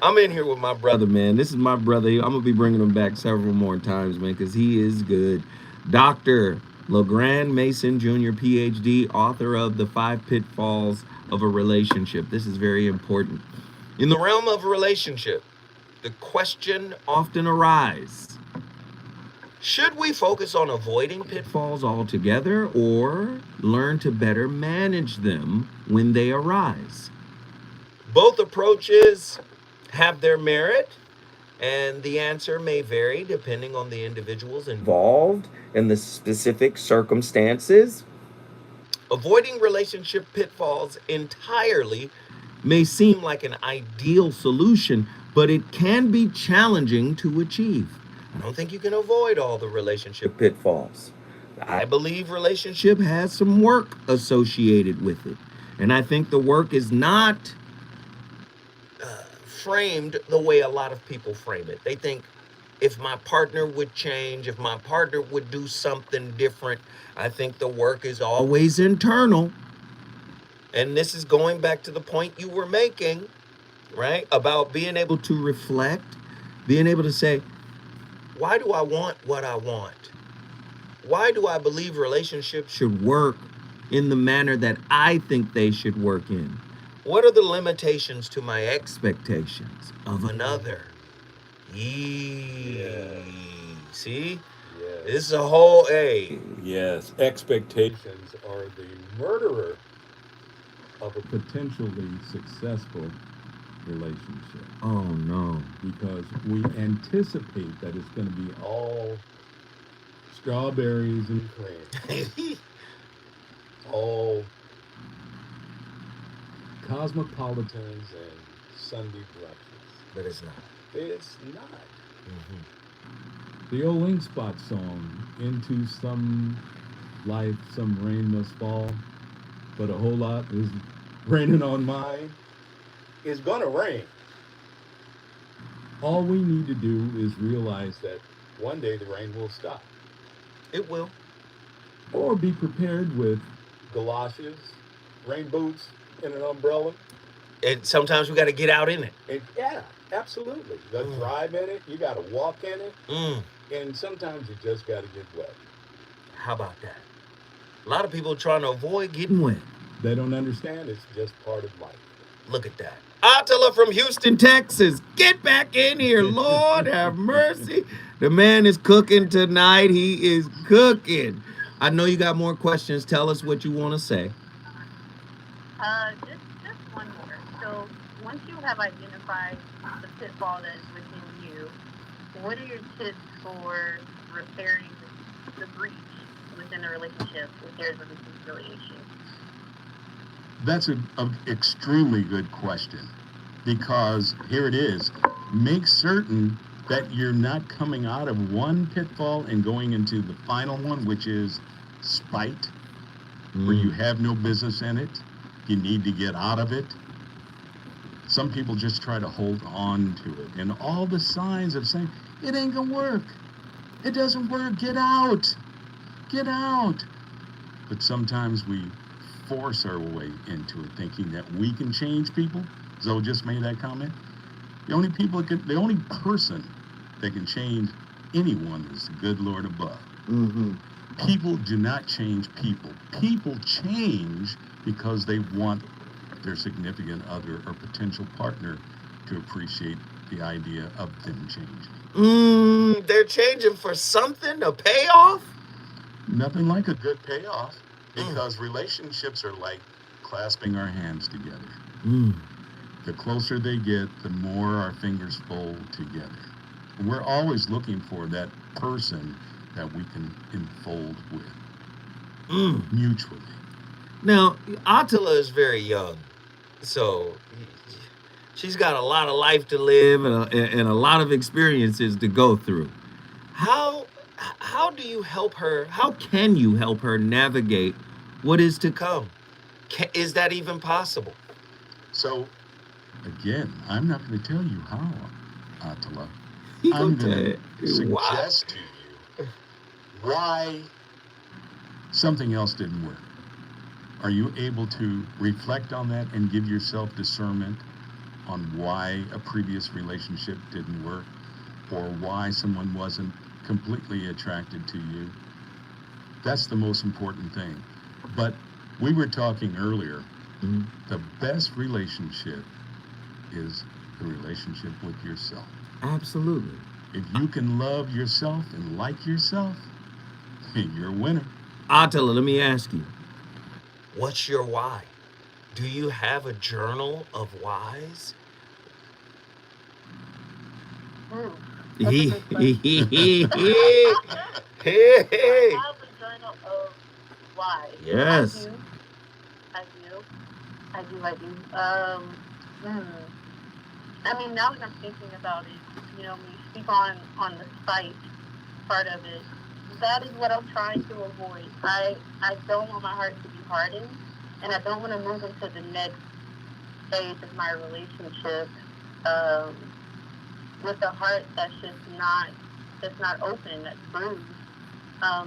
Speaker 3: I'm in here with my brother, man. This is my brother. I'm going to be bringing him back several more times, man, because he is good. Dr. LaGrande Mason Jr., PhD, author of The 5 Pitfalls of a Relationship. This is very important. In the realm of a relationship, the question often arises, should we focus on avoiding pitfalls altogether or learn to better manage them when they arise? Both approaches have their merit, and the answer may vary depending on the individuals involved and the specific circumstances. Avoiding relationship pitfalls entirely may seem like an ideal solution, but it can be challenging to achieve. I don't think you can avoid all the relationship pitfalls. I believe relationship has some work associated with it. And I think the work is not framed the way a lot of people frame it. They think if my partner would change, if my partner would do something different, I think the work is always internal. And this is going back to the point you were making, right? About being able to reflect, being able to say, why do I want what I want? Why do I believe relationships should work in the manner that I think they should work in? What are the limitations to my expectations of another?
Speaker 4: Yeah.
Speaker 3: See?
Speaker 4: Yes.
Speaker 3: This is a whole A.
Speaker 4: Yes, expectations are the murderer of a potentially successful relationship
Speaker 3: Oh no.
Speaker 4: because we anticipate that it's going to be all strawberries and cream, all cosmopolitans and Sunday brunches.
Speaker 3: But it's not.
Speaker 4: It's not.
Speaker 3: Mm-hmm.
Speaker 4: The old Ink Spot song, Into Some Life, Some Rain Must Fall, but a whole lot is raining on mine. It's gonna rain. All we need to do is realize that one day the rain will stop.
Speaker 3: It will.
Speaker 4: Or be prepared with galoshes, rain boots, and an umbrella.
Speaker 3: And sometimes we got to get out in it.
Speaker 4: And yeah, absolutely. You gotta drive in it, you gotta walk in it,
Speaker 3: Mm.
Speaker 4: and sometimes you just gotta get wet.
Speaker 3: How about that? A lot of people trying to avoid getting wet.
Speaker 4: They don't understand it's just part of life.
Speaker 3: Look at that. Attila from Houston, Texas. Get back in here. Lord have mercy. The man is cooking tonight. He is cooking. I know you got more questions. Tell us what you want to say.
Speaker 1: Just one more. So once you have identified the pitfall that is within you, what are your tips for repairing the breach within a relationship if there's a reconciliation?
Speaker 4: That's an extremely good question because here it is. Make certain that you're not coming out of one pitfall and going into the final one, which is spite, where you have no business in it. You need to get out of it. Some people just try to hold on to it. And all the signs of saying, it ain't gonna work. It doesn't work. Get out. Get out. But sometimes we force our way into it, thinking that we can change people. Zoe just made that comment. The only person that can change anyone is the good Lord above.
Speaker 3: Mm-hmm.
Speaker 4: People do not change people. People change because they want their significant other or potential partner to appreciate the idea of them changing.
Speaker 3: They're changing for something, a payoff?
Speaker 4: Nothing like a good payoff because relationships are like clasping our hands together. The closer they get, the more our fingers fold together. And we're always looking for that person that we can enfold with mutually.
Speaker 3: Now, Attila is very young, so she's got a lot of life to live and a lot of experiences to go through. How do you help her? How can you help her navigate what is to come? Is that even possible?
Speaker 4: So, again, I'm not going to tell you how, Attila.
Speaker 3: He
Speaker 4: I'm
Speaker 3: gonna
Speaker 4: going to
Speaker 3: tell you why.
Speaker 4: suggest to you why something else didn't work. Are you able to reflect on that and give yourself discernment on why a previous relationship didn't work or why someone wasn't completely attracted to you? That's the most important thing. But we were talking earlier, the best relationship is the relationship with yourself.
Speaker 3: Absolutely.
Speaker 4: If you can love yourself and like yourself, you're a winner.
Speaker 3: Attila, let me ask you, what's your why? Do you have a journal of whys?
Speaker 1: That's a good question.
Speaker 3: Hey.
Speaker 1: I have a journal of why.
Speaker 3: Yes.
Speaker 1: I do. I mean, now that I'm thinking about it, when you speak on the spite part of it, that is what I'm trying to avoid. I don't want my heart to be hardened, and I don't want to move into the next phase of my relationship with a heart that's not open, that's bruised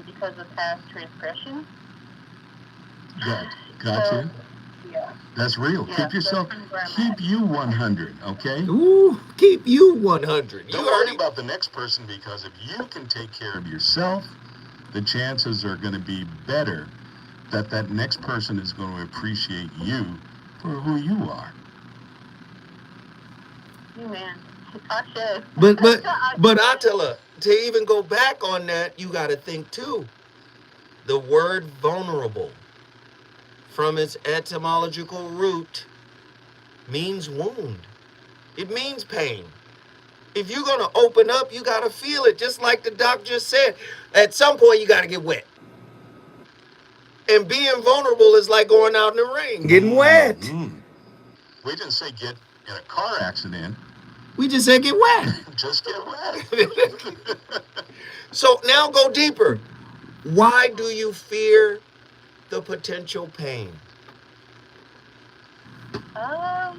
Speaker 1: because of past transgression.
Speaker 4: Gotcha.
Speaker 1: So, yeah.
Speaker 4: That's real.
Speaker 1: Yeah,
Speaker 4: Keep yourself, keep you 100, okay?
Speaker 3: Ooh, keep you 100.
Speaker 4: Don't worry about the next person, because if you can take care of yourself, the chances are going to be better that next person is going to appreciate you for who you are.
Speaker 1: Man, I should.
Speaker 3: But I tell her, to even go back on that, you got to think too. The word vulnerable, from its etymological root, means wound. It means pain. If you're going to open up, you got to feel it. Just like the doc just said, at some point you got to get wet. And being vulnerable is like going out in the rain, getting wet.
Speaker 4: We didn't say get in a car accident.
Speaker 3: We just said get wet.
Speaker 4: Just get wet.
Speaker 3: So now go deeper. Why do you fear the potential pain?
Speaker 1: I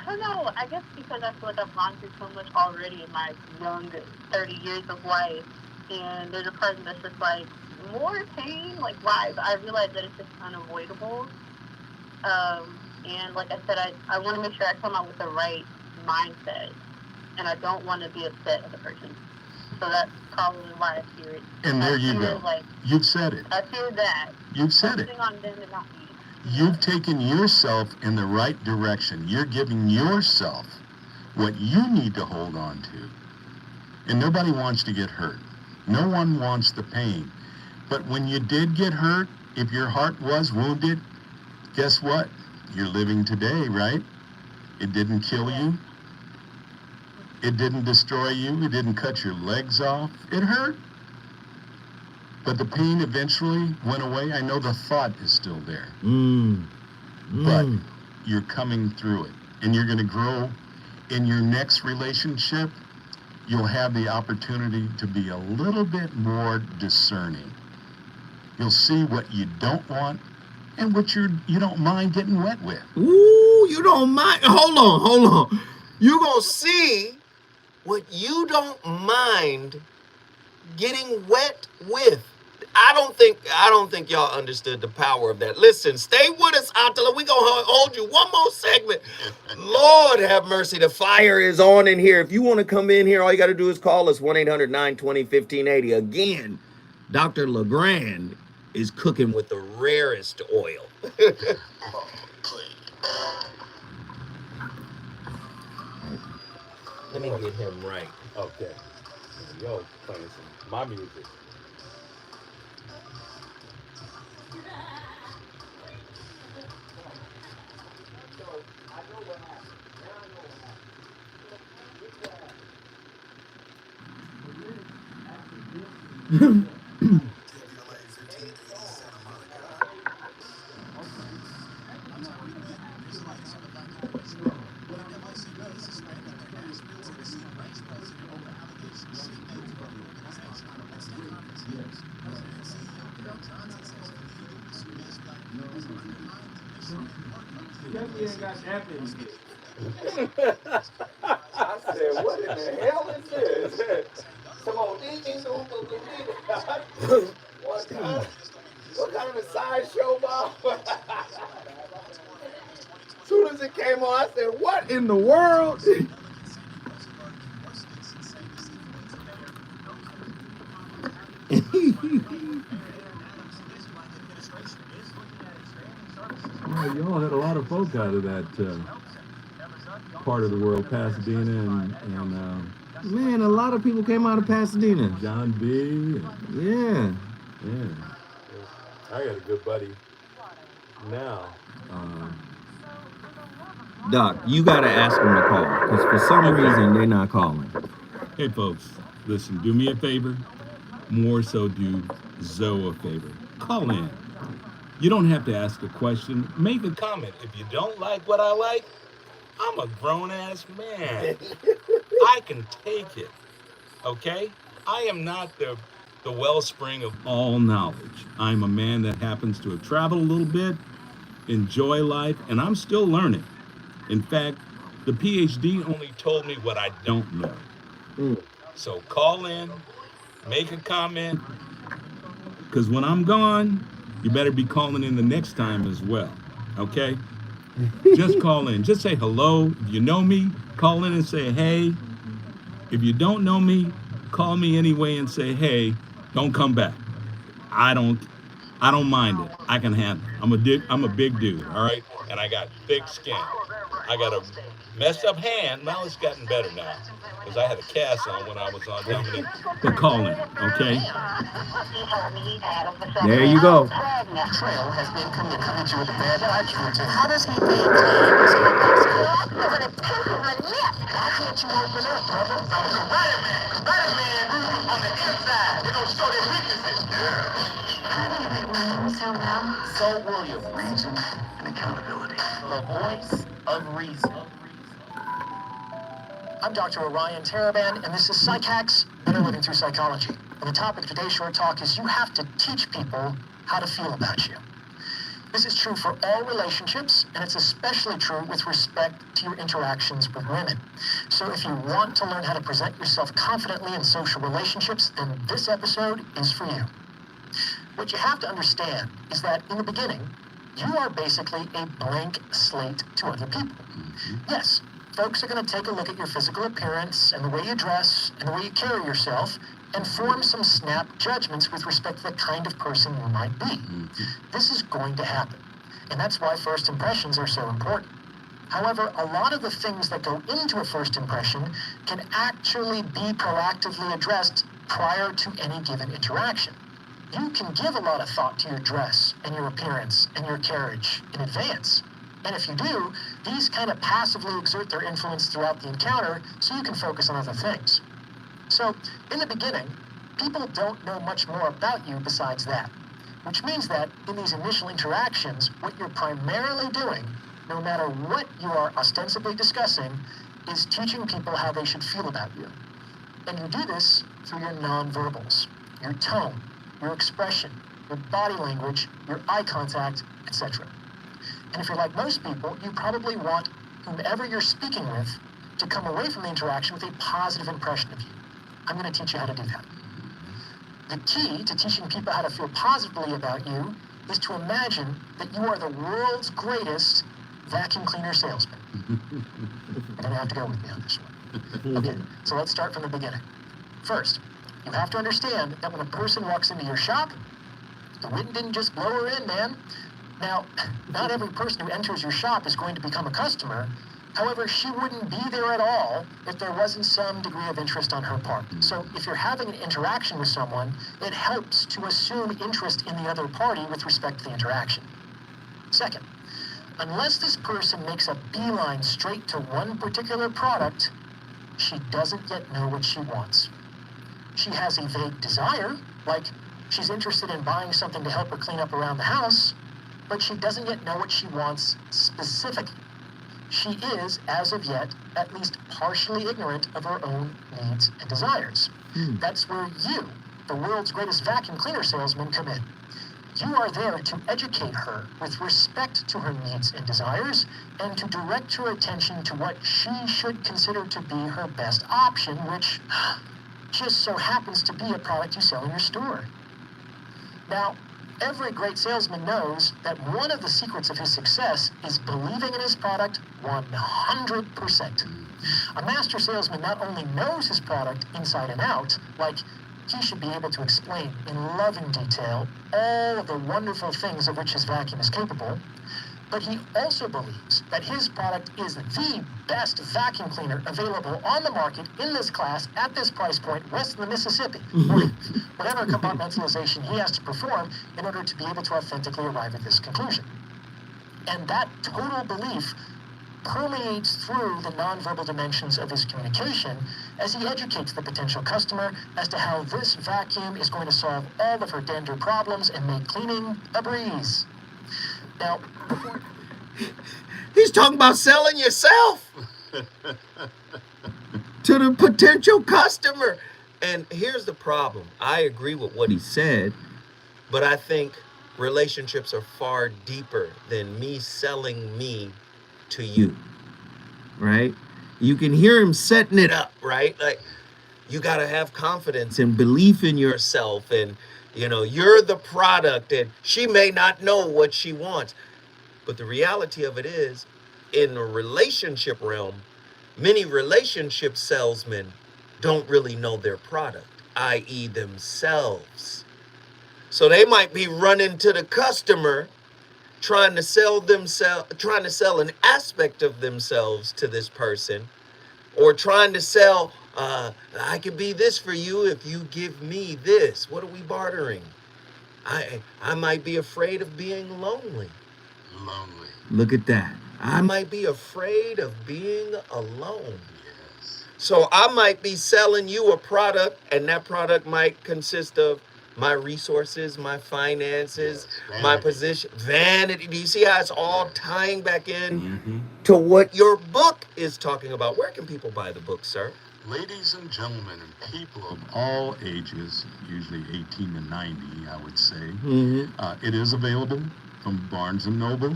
Speaker 1: don't know. I guess because I feel like I've gone through so much already in my young 30 years of life, and there's a part of me that's just like, more pain? Like, why? But I realize that it's just unavoidable. And like I said, I want to make sure I come out with the right mindset, and I don't want to be upset as a person. So that's probably why I fear it.
Speaker 4: And there you go.
Speaker 1: Like,
Speaker 4: you've said it.
Speaker 1: I fear that.
Speaker 4: You've said it.
Speaker 1: On them and not me.
Speaker 4: You've taken yourself in the right direction. You're giving yourself what you need to hold on to. And nobody wants to get hurt. No one wants the pain. But when you did get hurt, if your heart was wounded, guess what? You're living today, right? It didn't kill you. It didn't destroy you. It didn't cut your legs off. It hurt. But the pain eventually went away. I know the thought is still there. But you're coming through it. And you're going to grow in your next relationship. You'll have the opportunity to be a little bit more discerning. You'll see what you don't want and what you don't mind getting wet with.
Speaker 3: Ooh, you don't mind. Hold on. You're going to see what you don't mind getting wet with. I don't think y'all understood the power of that. Listen, stay with us, Attila. We're going to hold you one more segment. Lord have mercy. The fire is on in here. If you want to come in here, all you got to do is call us 1-800-920-1580. Again, Dr. LaGrande is cooking with the rarest oil. Let me get him right.
Speaker 4: Okay. Yo, playing some my music.
Speaker 3: I said, what in the hell is this? Come on, what kind of a sideshow, Bob? As soon as it came on, I said, what in the world?
Speaker 6: Well, y'all had a lot of folk out of that part of the world, Pasadena, and
Speaker 3: Man, a lot of people came out of Pasadena.
Speaker 6: John B.
Speaker 3: Yeah.
Speaker 6: I got a good buddy now.
Speaker 3: Doc, you got to ask them to call, because for some reason they're not calling.
Speaker 6: Hey, folks, listen, do me a favor. More so do Zoe a favor. Call in. You don't have to ask a question. Make a comment. If you don't like what I like, I'm a grown-ass man. I can take it, okay? I am not the the wellspring of all knowledge. I'm a man that happens to have traveled a little bit, enjoy life, and I'm still learning. In fact, the PhD only told me what I don't know.
Speaker 3: Mm.
Speaker 6: So call in, make a comment, because when I'm gone, you better be calling in the next time as well. Okay? Just call in. Just say hello. If you know me, call in and say hey. If you don't know me, call me anyway and say hey. Don't come back. I don't I don't mind it. I can handle it. I'm a big dude, all right? And I got thick skin. I got a messed up hand. Well, it's gotten better now. Because I had a cast on when I was on Dominic. But call in, okay?
Speaker 3: There you go.
Speaker 2: Trail has been committed to a bad attitude. How does he maintain his capacity? Why can't you open up, brother?
Speaker 5: Right man on the inside. They don't show their weaknesses.
Speaker 2: So William, reason and accountability. The voice of reason. I'm Dr. Orion Taraban, and this is Psych Hacks, Better Living Through Psychology. And the topic of today's short talk is you have to teach people how to feel about you. This is true for all relationships, and it's especially true with respect to your interactions with women. So if you want to learn how to present yourself confidently in social relationships, then this episode is for you. What you have to understand is that in the beginning, you are basically a blank slate to other people. Yes, folks are going to take a look at your physical appearance and the way you dress and the way you carry yourself and form some snap judgments with respect to the kind of person you might be. This is going to happen, and that's why first impressions are so important. However, a lot of the things that go into a first impression can actually be proactively addressed prior to any given interaction. You can give a lot of thought to your dress and your appearance and your carriage in advance. And if you do, these kind of passively exert their influence throughout the encounter so you can focus on other things. So, in the beginning, people don't know much more about you besides that, which means that in these initial interactions, what you're primarily doing, no matter what you are ostensibly discussing, is teaching people how they should feel about you. And you do this through your nonverbals, your tone, your expression, your body language, your eye contact, etc. And if you're like most people, you probably want whomever you're speaking with to come away from the interaction with a positive impression of you. I'm going to teach you how to do that. The key to teaching people how to feel positively about you is to imagine that you are the world's greatest vacuum cleaner salesman. You're going to have to go with me on this one. Okay, so let's start from the beginning. First, you have to understand that when a person walks into your shop, the wind didn't just blow her in, man. Now, not every person who enters your shop is going to become a customer. However, she wouldn't be there at all if there wasn't some degree of interest on her part. So if you're having an interaction with someone, it helps to assume interest in the other party with respect to the interaction. Second, unless this person makes a beeline straight to one particular product, she doesn't yet know what she wants. She has a vague desire, like she's interested in buying something to help her clean up around the house, but she doesn't yet know what she wants specifically. She is, as of yet, at least partially ignorant of her own needs and desires. That's where you, the world's greatest vacuum cleaner salesman, come in. You are there to educate her with respect to her needs and desires and to direct her attention to what she should consider to be her best option, which just so happens to be a product you sell in your store. Now, every great salesman knows that one of the secrets of his success is believing in his product 100%. A master salesman not only knows his product inside and out, like he should be able to explain in loving detail all of the wonderful things of which his vacuum is capable, but he also believes that his product is the best vacuum cleaner available on the market in this class at this price point west of the Mississippi, or whatever compartmentalization he has to perform in order to be able to authentically arrive at this conclusion. And that total belief permeates through the nonverbal dimensions of his communication as he educates the potential customer as to how this vacuum is going to solve all of her dander problems and make cleaning a breeze. Now,
Speaker 3: He's talking about selling yourself to the potential customer. And here's the problem. I agree with what he said, but I think relationships are far deeper than me selling me to you, right? You can hear him setting it up, right? Like, you got to have confidence and belief in yourself, and you're the product, and she may not know what she wants. But the reality of it is, in the relationship realm, many relationship salesmen don't really know their product, i.e. themselves. So they might be running to the customer trying to sell an aspect of themselves to this person, or trying to sell, I can be this for you if you give me this. What are we bartering? I might be afraid of being lonely.
Speaker 4: Lonely.
Speaker 3: Look at that. I might be afraid of being alone.
Speaker 4: Yes.
Speaker 3: So I might be selling you a product, and that product might consist of my resources, my finances,
Speaker 4: Yes,
Speaker 3: my
Speaker 4: vanity.
Speaker 3: position, vanity. Do you see how it's all
Speaker 4: Yes.
Speaker 3: tying back in
Speaker 6: Mm-hmm.
Speaker 3: to what your book is talking about? Where can people buy the book, sir?
Speaker 4: Ladies and gentlemen, and people of all ages, usually 18 to 90, I would say, it is available from Barnes & Noble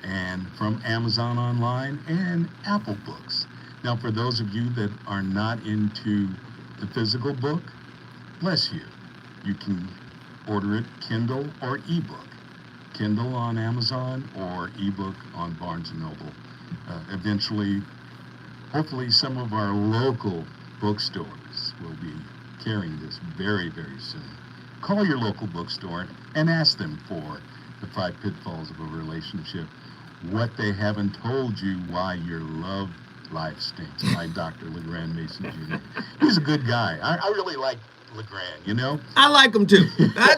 Speaker 4: and from Amazon Online and Apple Books. Now, for those of you that are not into the physical book, bless you. You can order it Kindle or ebook. Kindle on Amazon or ebook on Barnes & Noble. Eventually, hopefully some of our local bookstores will be carrying this very, very soon. Call your local bookstore and ask them for the 5 pitfalls of a relationship. What they haven't told you, why your love life stinks, by Dr. LaGrande Mason Jr. He's a good guy. I really like LaGrande,
Speaker 3: I like him too. I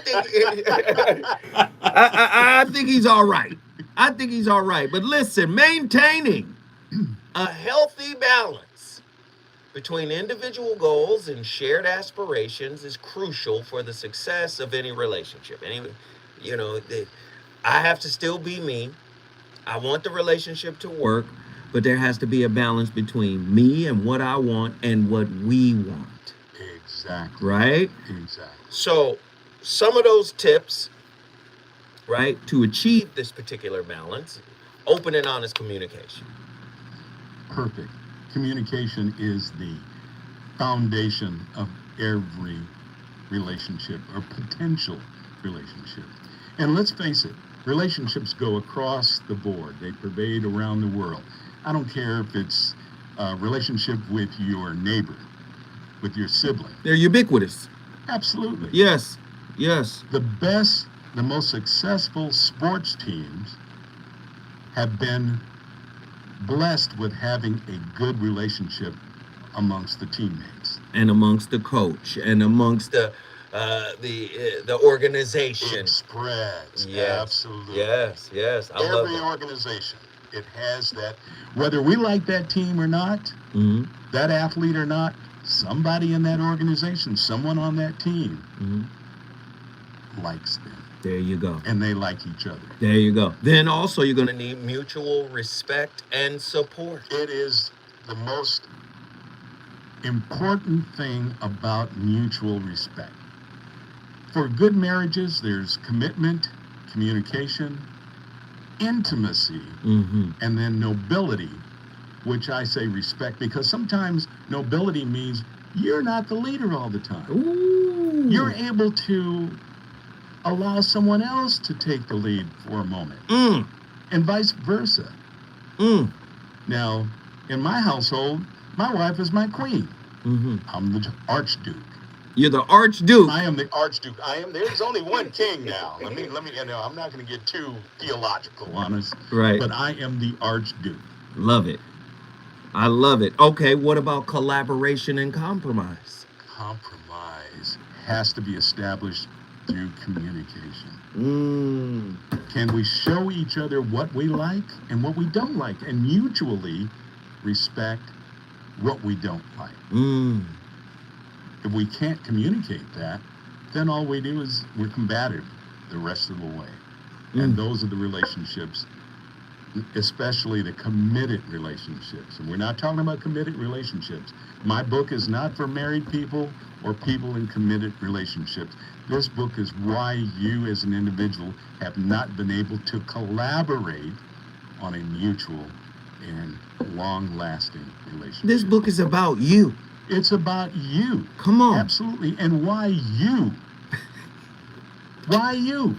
Speaker 3: think he's all right. I think he's all right. But listen, maintaining a healthy balance between individual goals and shared aspirations is crucial for the success of any relationship. I have to still be me. I want the relationship to work, but there has to be a balance between me and what I want and what we want.
Speaker 4: Exactly.
Speaker 3: Right?
Speaker 4: Exactly.
Speaker 3: So, some of those tips, right, to achieve this particular balance: open and honest communication.
Speaker 4: Perfect. Communication is the foundation of every relationship or potential relationship. And let's face it, relationships go across the board. They pervade around the world. I don't care if it's a relationship with your neighbor, with your sibling.
Speaker 3: They're ubiquitous.
Speaker 4: Absolutely.
Speaker 3: Yes. Yes.
Speaker 4: The most successful sports teams have been blessed with having a good relationship amongst the teammates
Speaker 3: And amongst the coach and amongst the organization.
Speaker 4: It spreads.
Speaker 3: Yes.
Speaker 4: Absolutely.
Speaker 3: Yes. I love
Speaker 4: Every
Speaker 3: it.
Speaker 4: organization, it has that. Whether we like that team or not, that athlete or not, somebody in that organization, someone on that team likes them.
Speaker 3: There you go.
Speaker 4: And they like each other.
Speaker 3: There you go. Then also you're going to need mutual respect and support.
Speaker 4: It is the most important thing about mutual respect. For good marriages, there's commitment, communication, intimacy, and then nobility, which I say respect, because sometimes nobility means you're not the leader all the time.
Speaker 3: Ooh.
Speaker 4: You're able to allow someone else to take the lead for a moment, and vice versa. Now, in my household, my wife is my queen. I'm the Archduke.
Speaker 3: You're the Archduke.
Speaker 4: I am the Archduke. There's only one king now. Let me, I'm not going to get too theological on us.
Speaker 3: Right.
Speaker 4: But I am the Archduke.
Speaker 3: Love it. I love it. Okay, what about collaboration and compromise?
Speaker 4: Compromise has to be established through communication. Can we show each other what we like and what we don't like, and mutually respect what we don't like? If we can't communicate that, then all we do is we're combative the rest of the way. And those are the relationships especially the committed relationships. And we're not talking about committed relationships. My book is not for married people or people in committed relationships. This book is why you as an individual have not been able to collaborate on a mutual and long-lasting relationship.
Speaker 3: This book is about you.
Speaker 4: It's about you.
Speaker 3: Come on.
Speaker 4: Absolutely. And why you? Why you?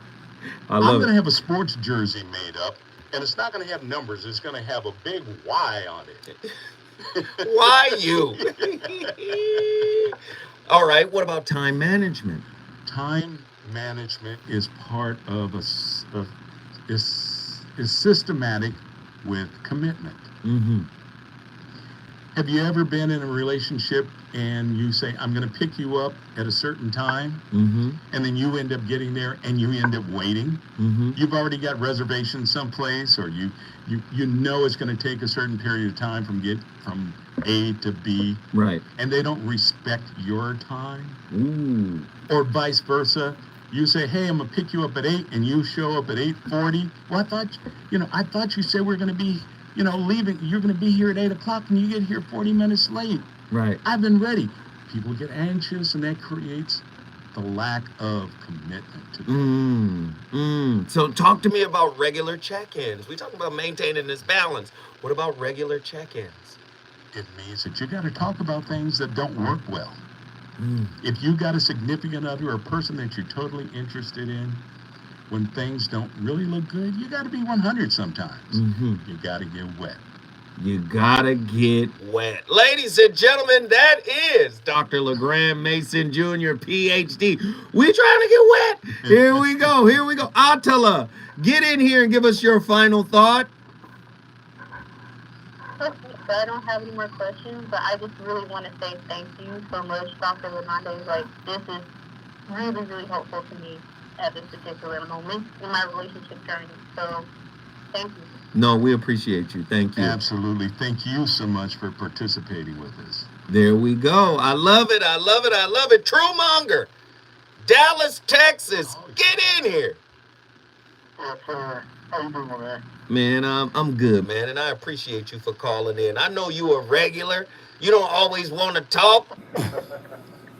Speaker 3: I
Speaker 4: I'm
Speaker 3: love
Speaker 4: going to
Speaker 3: it.
Speaker 4: have a sports jersey made up, and it's not going to have numbers. It's going to have a big Y on it.
Speaker 3: Why you? All right, what about time management?
Speaker 4: Time management is part of is systematic with commitment.
Speaker 3: Mm-hmm.
Speaker 4: Have you ever been in a relationship and you say, I'm going to pick you up at a certain time,
Speaker 3: Mm-hmm.
Speaker 4: and then you end up getting there and you end up waiting?
Speaker 3: Mm-hmm.
Speaker 4: You've already got reservations someplace, or you know it's going to take a certain period of time from A to B,
Speaker 3: Right.
Speaker 4: and they don't respect your time.
Speaker 3: Ooh.
Speaker 4: Or vice versa. You say, hey, I'm going to pick you up at 8, and you show up at 8:40. Well, I thought you said we're going to be, leaving. You're going to be here at 8 o'clock, and you get here 40 minutes late.
Speaker 3: Right.
Speaker 4: I've been ready. People get anxious, and that creates the lack of commitment to them.
Speaker 3: So talk to me about regular check-ins. We talking about maintaining this balance. What about regular check-ins?
Speaker 4: It means that you got to talk about things that don't work well. If you got a significant other or a person that you're totally interested in, when things don't really look good, you got to be 100 sometimes.
Speaker 3: Mm-hmm.
Speaker 4: You got to get wet.
Speaker 3: You gotta get wet. Ladies and gentlemen, that is Dr. LaGrande Mason Jr., PhD. We trying to get wet. Here we go. Attila, get in here and give us your final thought.
Speaker 1: Okay, so I don't have any more questions, but I just really want to say thank you so much, Dr. LaGrande. Like, this is really, really helpful to me at this particular moment in my relationship journey. So, thank you.
Speaker 3: No, we appreciate you. Thank you.
Speaker 4: Absolutely. Thank you so much for participating with us.
Speaker 3: There we go. I love it. True Monger, Dallas, Texas. Get in here.
Speaker 7: Yes, sir. How you doing, man?
Speaker 3: Man, I'm good, man, and I appreciate you for calling in. I know you a regular. You don't always want to talk,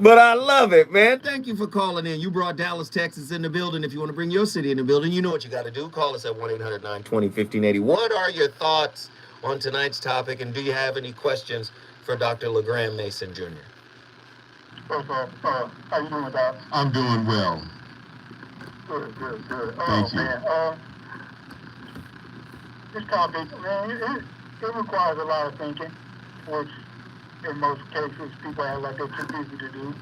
Speaker 3: but I love it, man. Thank you for calling in. You brought Dallas, Texas in the building. If you want to bring your city in the building, you know what you got to do. Call us at 1-800-920-1580. What are your thoughts on tonight's topic, and do you have any questions for Dr. LaGrande Mason Jr.?
Speaker 7: First off, how you doing, Doc?
Speaker 4: I'm doing well.
Speaker 7: Good.
Speaker 4: Thank you.
Speaker 7: Man, this topic, man, it requires a lot of thinking, which in most cases people act like they're too busy to do.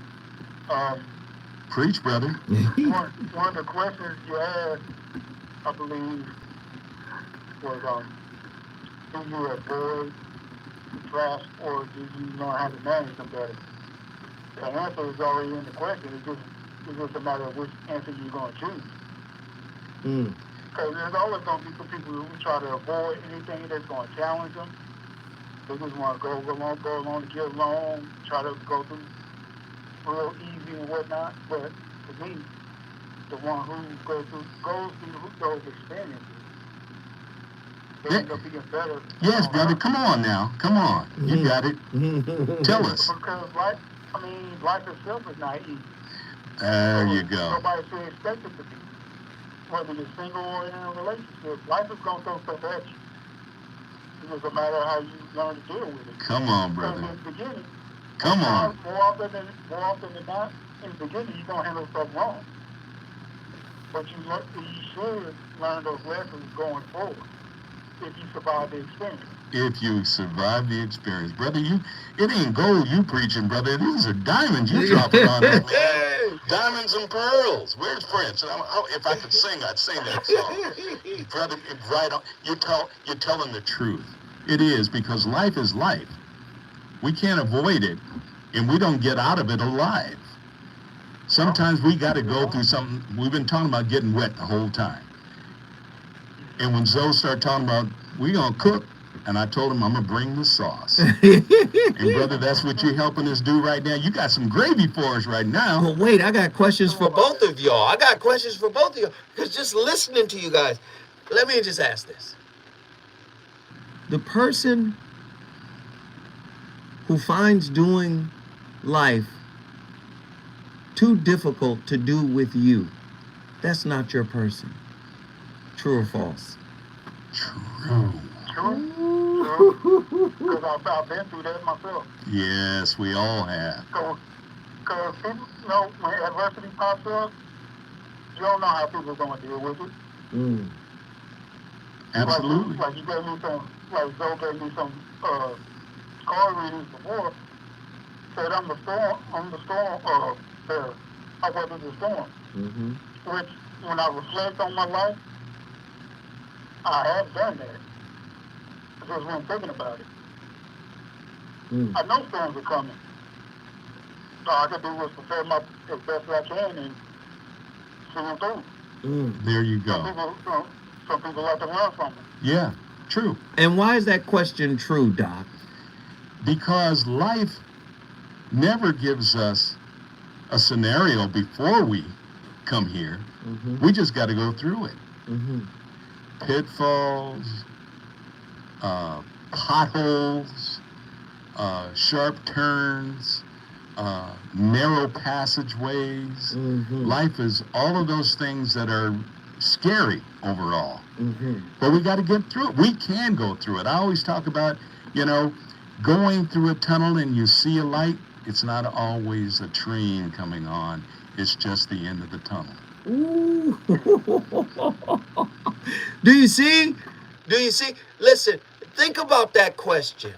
Speaker 4: Preach, brother.
Speaker 7: One of the questions you asked, I believe, was, do you avoid traps or do you know how to manage them better? The answer is already in the question. It's just a matter of which answer you're going to choose. Because there's always going to be some people who try to avoid anything that's going to challenge them. They just want to go along to get along, try to go through real easy and whatnot. But for me, the one who goes through those experiences, they end up being better.
Speaker 4: Yes, brother. Come on now. Come on. You got it. Tell us.
Speaker 7: Because life itself is not easy.
Speaker 4: There you go.
Speaker 7: Nobody should expect it to be. Whether you're single or in a relationship, life is going to throw stuff at you. It's just a matter of how you learn to deal with it.
Speaker 4: Come on, brother.
Speaker 7: In the beginning,
Speaker 4: Come on.
Speaker 7: More often than not, in the beginning, you're going to handle stuff wrong. But you should learn those lessons going forward if you survive the experience.
Speaker 4: If you survive the experience, brother, it ain't gold you preaching, brother. These are diamonds you dropping on us, man. Diamonds and pearls. Where's Prince? If I could sing, I'd sing that song. Brother, right on. You're telling the truth. It is, because life is life. We can't avoid it, and we don't get out of it alive. Sometimes we got to go through something. We've been talking about getting wet the whole time. And when Zoe started talking about, we going to cook, and I told him I'm going to bring the sauce. And brother, that's what you're helping us do right now. You got some gravy for us right now.
Speaker 3: Well, wait, I got questions for both of y'all. Because just listening to you guys, let me just ask this. The person who finds doing life too difficult to do with you, that's not your person. True or false?
Speaker 4: True.
Speaker 7: True. Because I've been through that myself.
Speaker 4: Yes, we all have.
Speaker 7: Because people, you know, when adversity pops up, you don't know how people are going to deal with it.
Speaker 3: Mm.
Speaker 4: Absolutely.
Speaker 7: Like you gave me some, like Zoe gave me some card readings before. Said I'm the storm bearer. I weathered the storm.
Speaker 3: Mm-hmm.
Speaker 7: Which, when I reflect on my life, I have done that. Just when thinking about it.
Speaker 3: Mm.
Speaker 7: I know storms are coming. All I can do is prepare my as best as I can and see them through.
Speaker 3: Mm.
Speaker 4: There you
Speaker 7: Some
Speaker 4: go.
Speaker 7: people like to learn from it.
Speaker 4: Yeah, true.
Speaker 3: And why is that question true, Doc?
Speaker 4: Because life never gives us a scenario before we come here.
Speaker 3: Mm-hmm.
Speaker 4: We just got to go through it.
Speaker 3: Mm-hmm.
Speaker 4: Pitfalls, potholes, sharp turns, narrow passageways.
Speaker 3: Mm-hmm.
Speaker 4: Life is all of those things that are scary overall.
Speaker 3: Mm-hmm.
Speaker 4: But we got to get through it. We can go through it. I always talk about, going through a tunnel and you see a light. It's not always a train coming on. It's just the end of the tunnel.
Speaker 3: Ooh. Do you see? Listen, think about that question.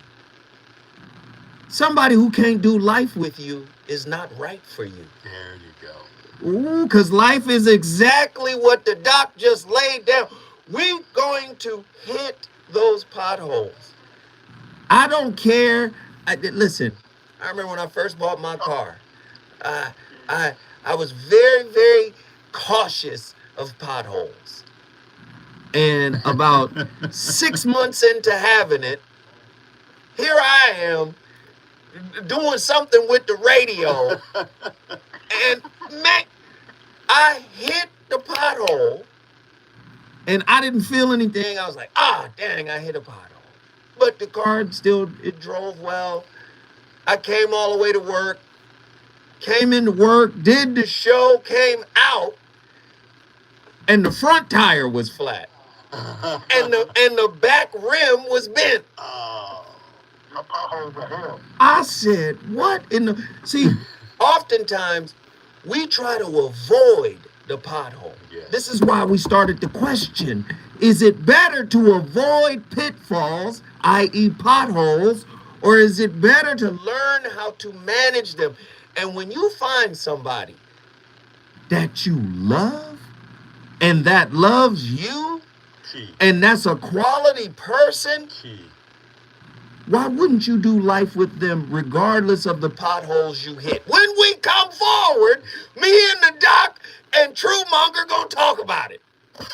Speaker 3: Somebody who can't do life with you is not right for you.
Speaker 4: There you go.
Speaker 3: Ooh, because life is exactly what the doc just laid down. We're going to hit those potholes. I don't care. Listen, I remember when I first bought my car. I was very, very cautious of potholes. And about 6 months into having it, here I am doing something with the radio. And man, I hit the pothole and I didn't feel anything. I was like, dang, I hit a pothole. But the car it drove well. I came all the way to work, came into work, did the show, came out, and the front tire was flat. And the back rim was bent.
Speaker 7: My potholes are hell.
Speaker 3: I said, what in the... See, oftentimes, we try to avoid the pothole.
Speaker 4: Yes.
Speaker 3: This is why we started the question. Is it better to avoid pitfalls, i.e. potholes, or is it better to learn how to manage them? And when you find somebody that you love and that loves you, and that's a quality person, why wouldn't you do life with them regardless of the potholes you hit? When we come forward, me and the doc and True Monger gonna talk about it.
Speaker 5: The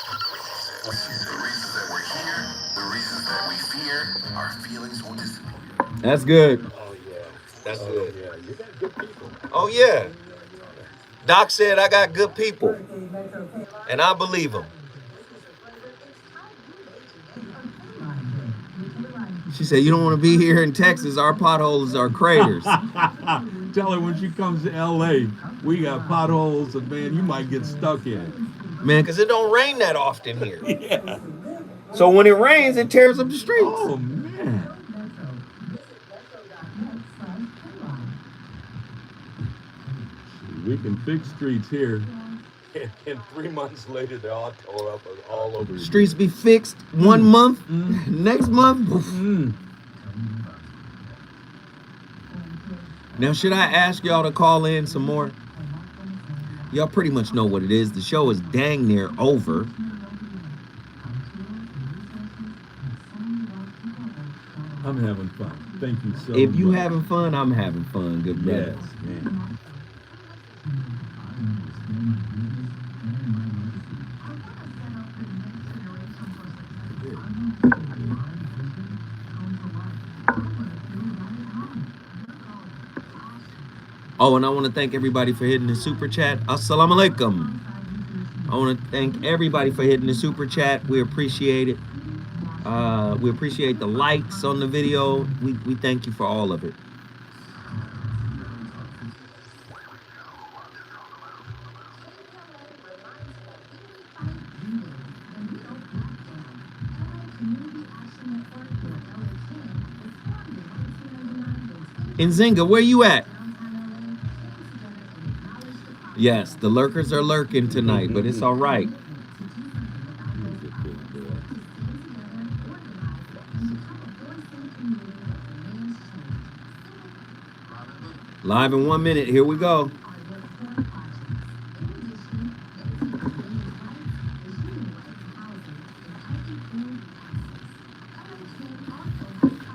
Speaker 5: reasons that we're here, the reasons that we fear, our feelings will disappear.
Speaker 3: That's good.
Speaker 4: Oh, yeah.
Speaker 3: That's good.
Speaker 4: Yeah, you got good people.
Speaker 3: Oh, yeah. Doc said I got good people. And I believe him. She said, you don't want to be here in Texas. Our potholes are craters.
Speaker 6: Tell her when she comes to LA, we got potholes that, man, you might get stuck in.
Speaker 3: Man, because it don't rain that often here.
Speaker 6: Yeah.
Speaker 3: So when it rains, it tears up the streets.
Speaker 6: Oh, man. We can fix streets here. And 3 months later, they're all tore up all over.
Speaker 3: Streets be fixed 1 month, next month. Now, should I ask y'all to call in some more? Y'all pretty much know what it is. The show is dang near over.
Speaker 6: I'm having fun. Thank you so much.
Speaker 3: If you having fun, I'm having fun. Good brother.
Speaker 6: Yes, man.
Speaker 3: Oh, and I want to thank everybody for hitting the super chat. Assalamu alaikum. I want to thank everybody for hitting the super chat. We appreciate it. We appreciate the likes on the video. We thank you for all of it. Nzinga, where you at? Yes, the lurkers are lurking tonight, but it's all right. Live in 1 minute. Here we go.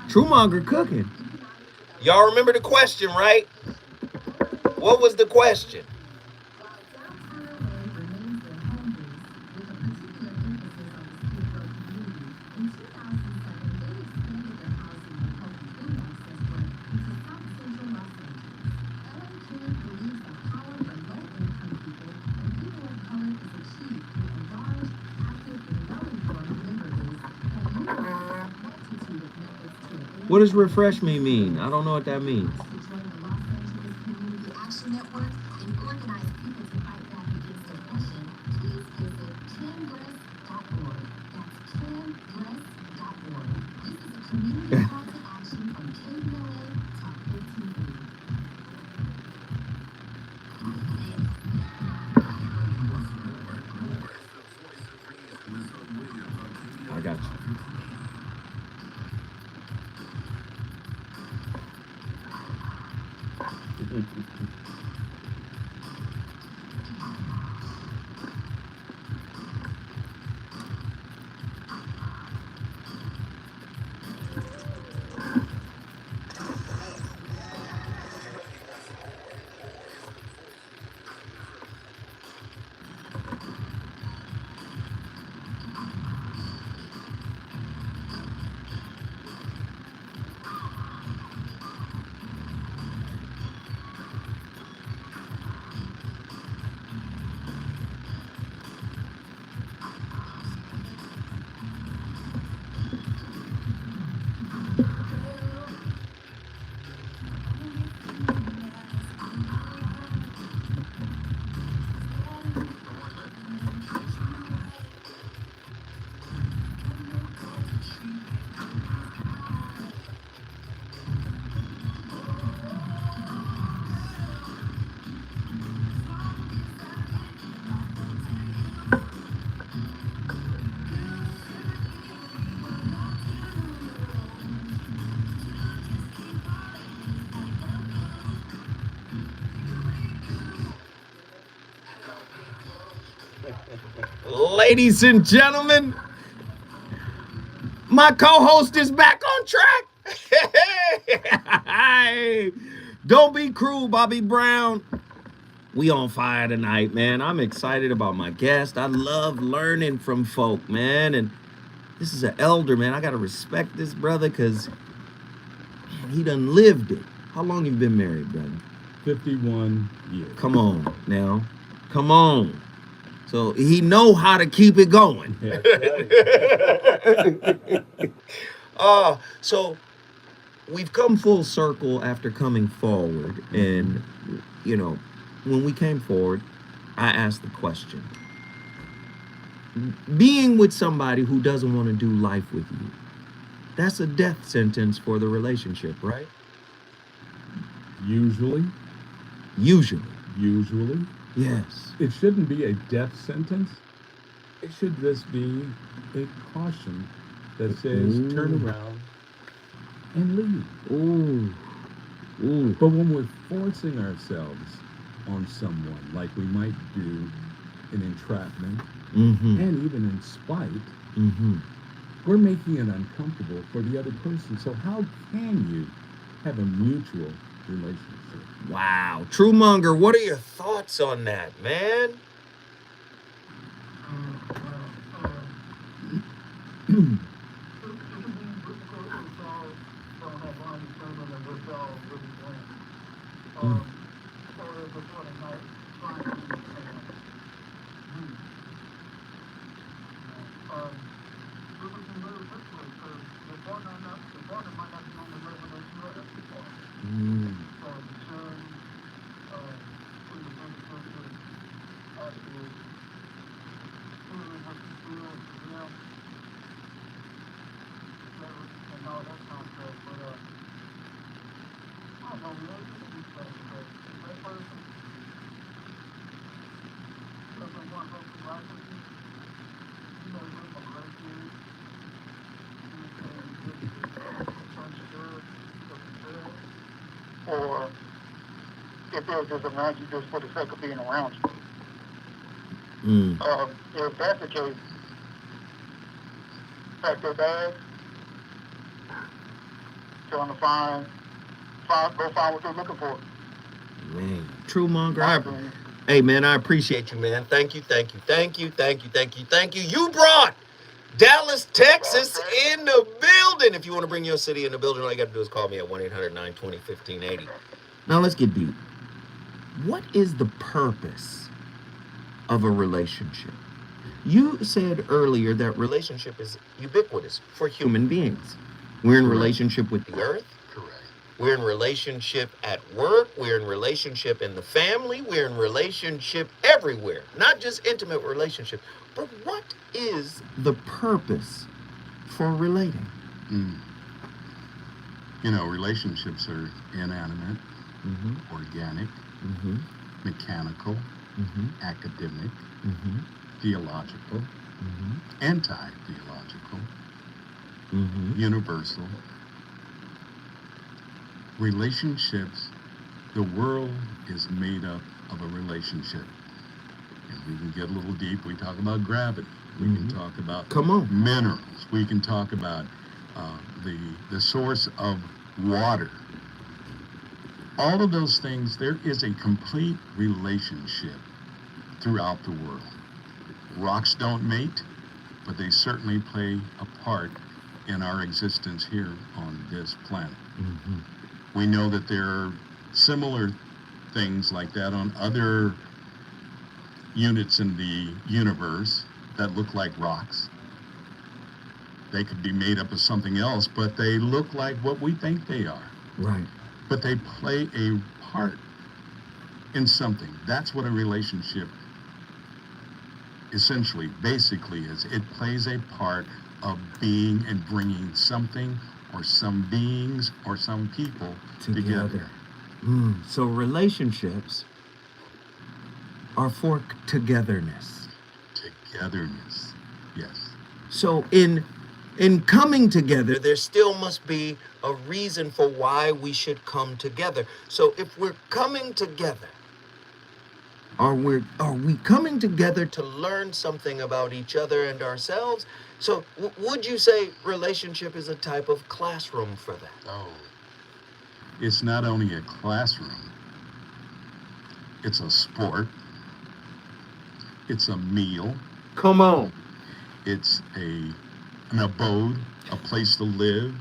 Speaker 3: Truemonger cooking. Y'all remember the question, right? What was the question? What does refresh me mean? I don't know what that means. I got you. Ladies and gentlemen, my co-host is back on track. Don't be cruel, Bobby Brown. We on fire tonight, man. I'm excited about my guest. I love learning from folk, man. And this is an elder, man. I gotta respect this brother because he done lived it. How long you been married, brother?
Speaker 6: 51 years.
Speaker 3: Come on now. Come on. So he know how to keep it going.
Speaker 6: Yeah, right.
Speaker 3: So we've come full circle after coming forward. And, you know, when we came forward, I asked the question. Being with somebody who doesn't want to do life with you, that's a death sentence for the relationship, right?
Speaker 6: Usually,
Speaker 3: Usually. Yes.
Speaker 6: it shouldn't be a death sentence. It should just be a caution that says turn around and leave.
Speaker 3: Ooh.
Speaker 6: But when we're forcing ourselves on someone, like we might do in entrapment and even in spite, we're making it uncomfortable for the other person. So how can you have a mutual relationship?
Speaker 3: Wow. Truemonger, what are your thoughts on that, man?
Speaker 7: partner might not be on the level that you are.
Speaker 3: Mm.
Speaker 7: So you should put your best foot to actually feeling what you feel for them, and all that kind of stuff. But I don't know, man, you can do stuff because that person doesn't want to go through life with you. You know, you're a great kid. Or if they're just around you just for the sake of being around you. If that's the case, pack their bags, tell them to go find what they're looking for.
Speaker 3: Man, true monger. Hey, man, I appreciate you, man. Thank you, thank you, thank you, thank you, thank you, thank you. You brought Dallas, Texas in the building. If you want to bring your city in the building, all you got to do is call me at 1-800-920-1580. Now, let's get deep. What is the purpose of a relationship? You said earlier that relationship is ubiquitous for human beings. We're in relationship with the earth.
Speaker 4: Correct.
Speaker 3: We're in relationship at work. We're in relationship in the family. We're in relationship everywhere. Not just intimate relationship. But what is the purpose for relating?
Speaker 4: You know, relationships are inanimate, organic, mechanical, academic, theological, anti-theological, universal. Relationships, the world is made up of a relationship. And we can get a little deep. We talk about gravity. We can talk about minerals. We can talk about the source of water. All of those things, there is a complete relationship throughout the world. Rocks don't mate, but they certainly play a part in our existence here on this planet. We know that there are similar things like that on other units in the universe that look like rocks. They could be made up of something else, but they look like what we think they are.
Speaker 3: Right.
Speaker 4: But they play a part in something. That's what a relationship essentially, basically is. It plays a part of being and bringing something or some beings or some people together.
Speaker 3: So relationships are for togetherness.
Speaker 4: Togetherness, yes.
Speaker 3: So in coming together, there still must be a reason for why we should come together. So if we're coming together, are we coming together to learn something about each other and ourselves? So would you say relationship is a type of classroom for that?
Speaker 4: Oh, it's not only a classroom, it's a sport, it's a meal.
Speaker 3: Come on.
Speaker 4: It's an abode, a place to live.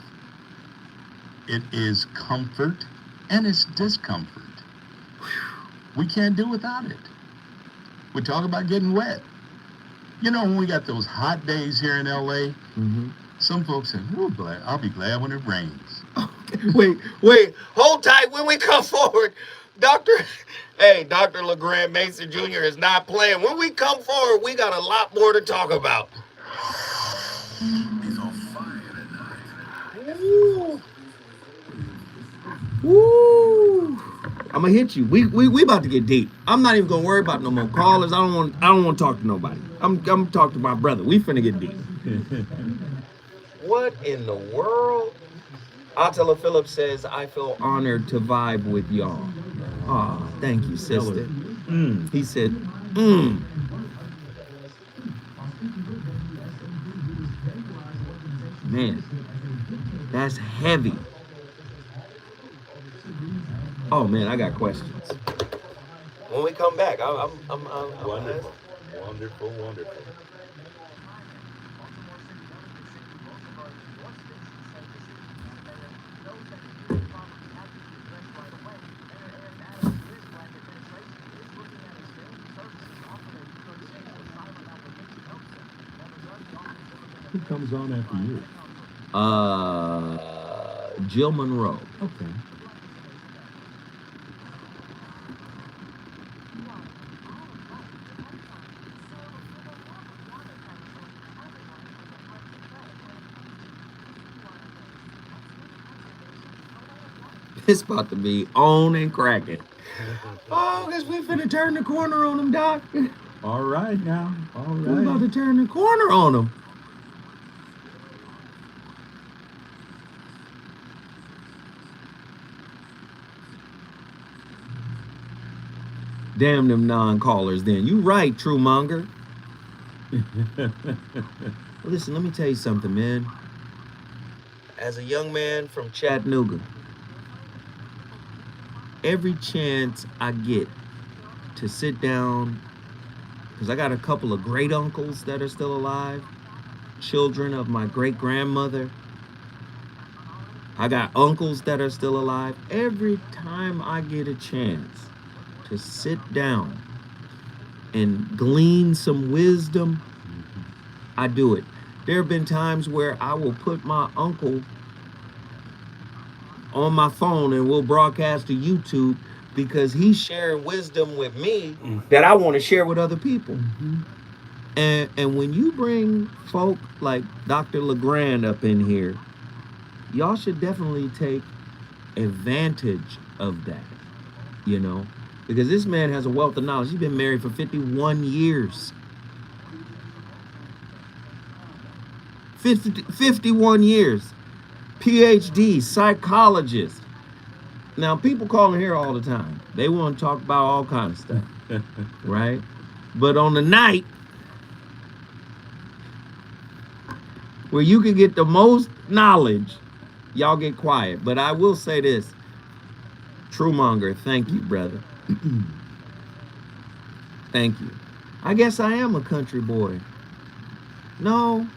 Speaker 4: It is comfort and it's discomfort. We can't do without it. We talk about getting wet. You know, when we got those hot days here in LA, some folks say, I'll be glad when it rains.
Speaker 3: Wait, hold tight. When we come forward, Dr. LaGrande Mason Jr. is not playing. When we come forward, we got a lot more to talk about.
Speaker 5: He's on fire tonight.
Speaker 3: Woo! I'm gonna hit you. We about to get deep. I'm not even gonna worry about no more callers. I don't want to talk to nobody. I'm talking to my brother. We finna get deep. What in the world? Attila Phillips says, I feel honored to vibe with y'all. Aw, thank you, sister. He said, Man, that's heavy. Oh man, I got questions. When we come back, I'm
Speaker 4: Wonderful, wonderful, wonderful.
Speaker 6: Who comes on after you?
Speaker 3: Jill Monroe.
Speaker 6: Okay.
Speaker 3: It's about to be on and cracking. Oh, guess we finna turn the corner on them, Doc.
Speaker 6: All right now. All
Speaker 3: We about to
Speaker 6: right.
Speaker 3: turn the corner on them. Damn them non-callers then. You right, true monger. Listen, let me tell you something, man. As a young man from Chattanooga, every chance I get to sit down, because I got a couple of great uncles that are still alive, children of my great grandmother. I got uncles that are still alive. Every time I get a chance to sit down and glean some wisdom, I do it. There have been times where I will put my uncle on my phone and we'll broadcast to YouTube because he's sharing wisdom with me that I want to share with other people. And when you bring folk like Dr. LaGrande up in here, y'all should definitely take advantage of that, you know, because this man has a wealth of knowledge. He's been married for 51 years. 51 years. PhD, psychologist. Now, people calling here all the time. They want to talk about all kinds of stuff, right? But on the night where you can get the most knowledge, y'all get quiet. But I will say this, Truemonger, thank you, brother. Thank you. I guess I am a country boy. No,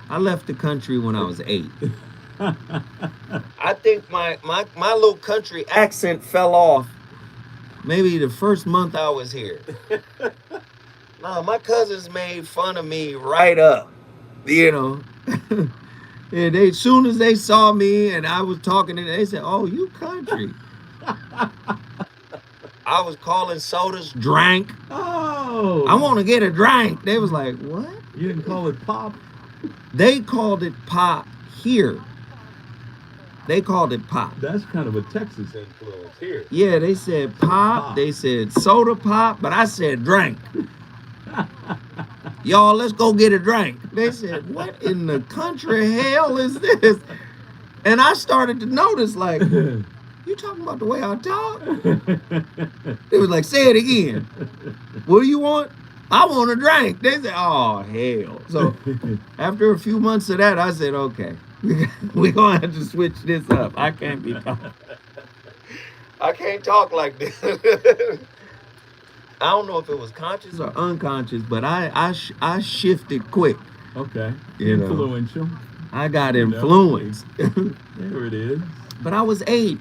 Speaker 3: I left the country when I was 8. I think my little country accent fell off maybe the first month I was here. No, my cousins made fun of me right up, you know. And they, as soon as they saw me and I was talking to them, they said, "Oh, you country." I was calling sodas drank.
Speaker 6: Oh.
Speaker 3: I want to get a drink. They was like, "What?"
Speaker 6: You didn't call it pop?
Speaker 3: They called it pop here. They called it pop.
Speaker 6: That's kind of a Texas influence here.
Speaker 3: Yeah, they said pop. They said soda pop, but I said drink. Y'all, let's go get a drink. They said, what in the country hell is this? And I started to notice, like, you talking about the way I talk? They was like, say it again. What do you want? I want a drink. They said, oh, hell. So after a few months of that, I said, okay, we're going to have to switch this up. I can't be talking. I can't talk like this. I don't know if it was conscious or unconscious, but I shifted quick.
Speaker 6: Okay.
Speaker 3: You know.
Speaker 6: Influential.
Speaker 3: I got influenced.
Speaker 6: There it is.
Speaker 3: But I was 8.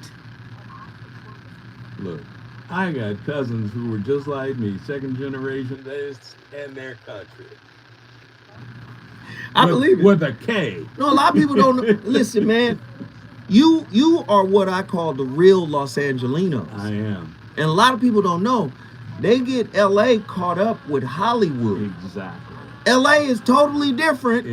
Speaker 6: Look, I got cousins who were just like me, second generation this in their country.
Speaker 3: I believe it.
Speaker 6: With a K.
Speaker 3: No, a lot of people don't know. Listen, man, you are what I call the real Los Angelinos.
Speaker 6: I am.
Speaker 3: And a lot of people don't know. They get LA caught up with Hollywood.
Speaker 6: Exactly.
Speaker 3: LA is totally different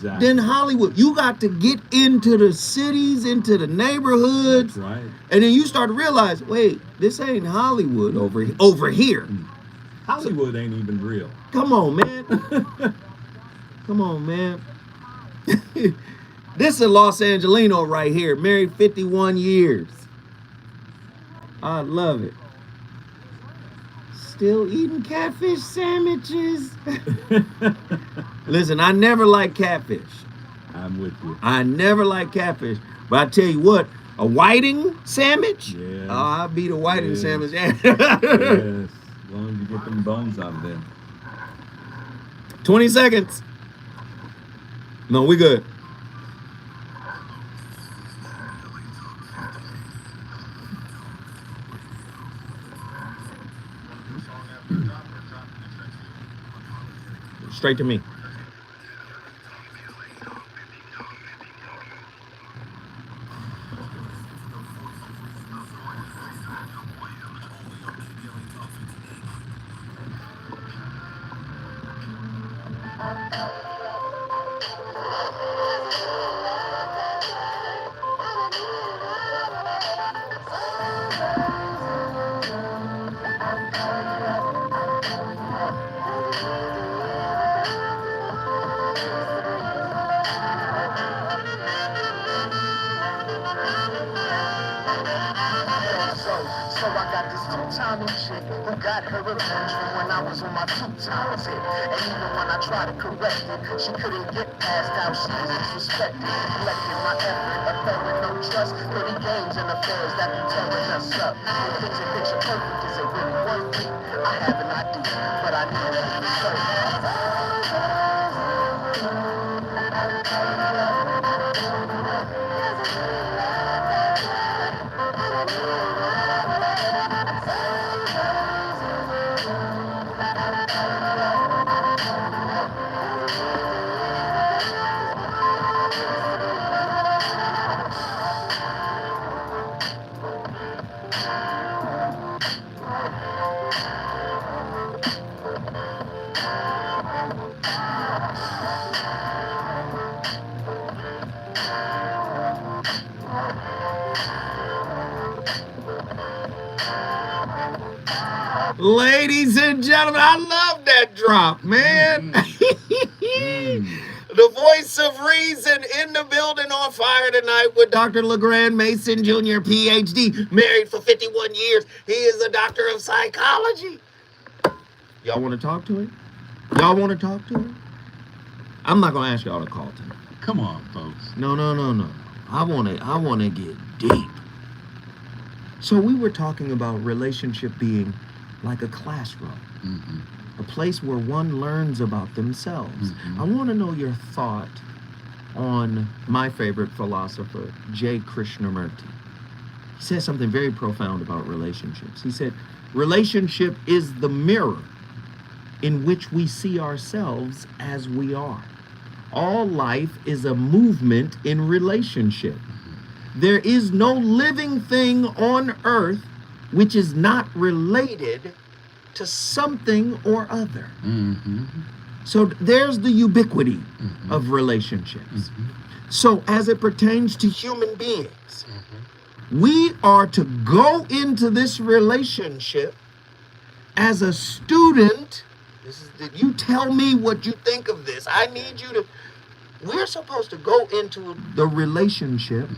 Speaker 3: than Hollywood. You got to get into the cities, into the neighborhoods.
Speaker 6: That's right.
Speaker 3: And then you start to realize, wait, this ain't Hollywood over here.
Speaker 6: Hollywood ain't even real.
Speaker 3: Come on, man. Come on, man. This is a Los Angelino right here, married 51 years. I love it. Still eating catfish sandwiches. Listen, I never liked catfish.
Speaker 6: I'm with you.
Speaker 3: I never liked catfish. But I tell you what, a whiting sandwich?
Speaker 6: Yes.
Speaker 3: Oh, I'll beat a whiting sandwich.
Speaker 6: Yes. As long as you get them bones out of there.
Speaker 3: 20 seconds. No, we good. Straight to me.
Speaker 5: So I got this two-timing chick who got her revenge from when I was on my two-time tip. And even when I tried to correct it, she couldn't get past how she was disrespected. Neglecting my effort, affairing no trust, pretty games and affairs that be tearing us up. If things are picture perfect, is it really worth it? I have an idea, but I know it's certain.
Speaker 3: Ladies and gentlemen, I love that drop, man. The voice of reason in the building on fire tonight with Dr. LaGrande Mason Jr., PhD, married for 51 years. He is a doctor of psychology. Y'all want to talk to him? Y'all want to talk to him? I'm not going to ask y'all to call tonight.
Speaker 6: Come on, folks.
Speaker 3: No. I want to get deep. So we were talking about relationship being like a classroom, a place where one learns about themselves. I want to know your thought on my favorite philosopher, J. Krishnamurti. He says something very profound about relationships. He said, relationship is the mirror in which we see ourselves as we are. All life is a movement in relationship. There is no living thing on earth which is not related to something or other. So there's the ubiquity of relationships. So as it pertains to human beings, we are to go into this relationship as a student. You tell me what you think of this. I need you to, we're supposed to go into the relationship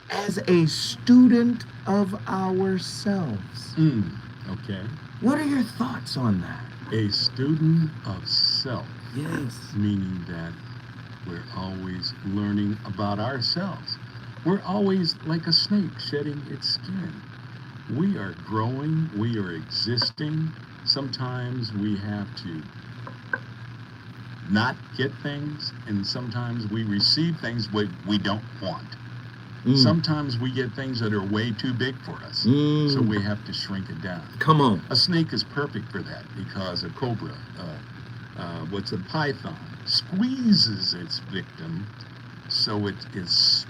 Speaker 3: as a student of ourselves.
Speaker 6: Okay.
Speaker 3: What are your thoughts on that?
Speaker 6: A student of self.
Speaker 3: Yes.
Speaker 6: Meaning that we're always learning about ourselves. We're always like a snake shedding its skin. We are growing, we are existing. Sometimes we have to not get things, and sometimes we receive things we don't want. Sometimes we get things that are way too big for us, so we have to shrink it down.
Speaker 3: Come on.
Speaker 6: A snake is perfect for that because a cobra, a python, squeezes its victim so it is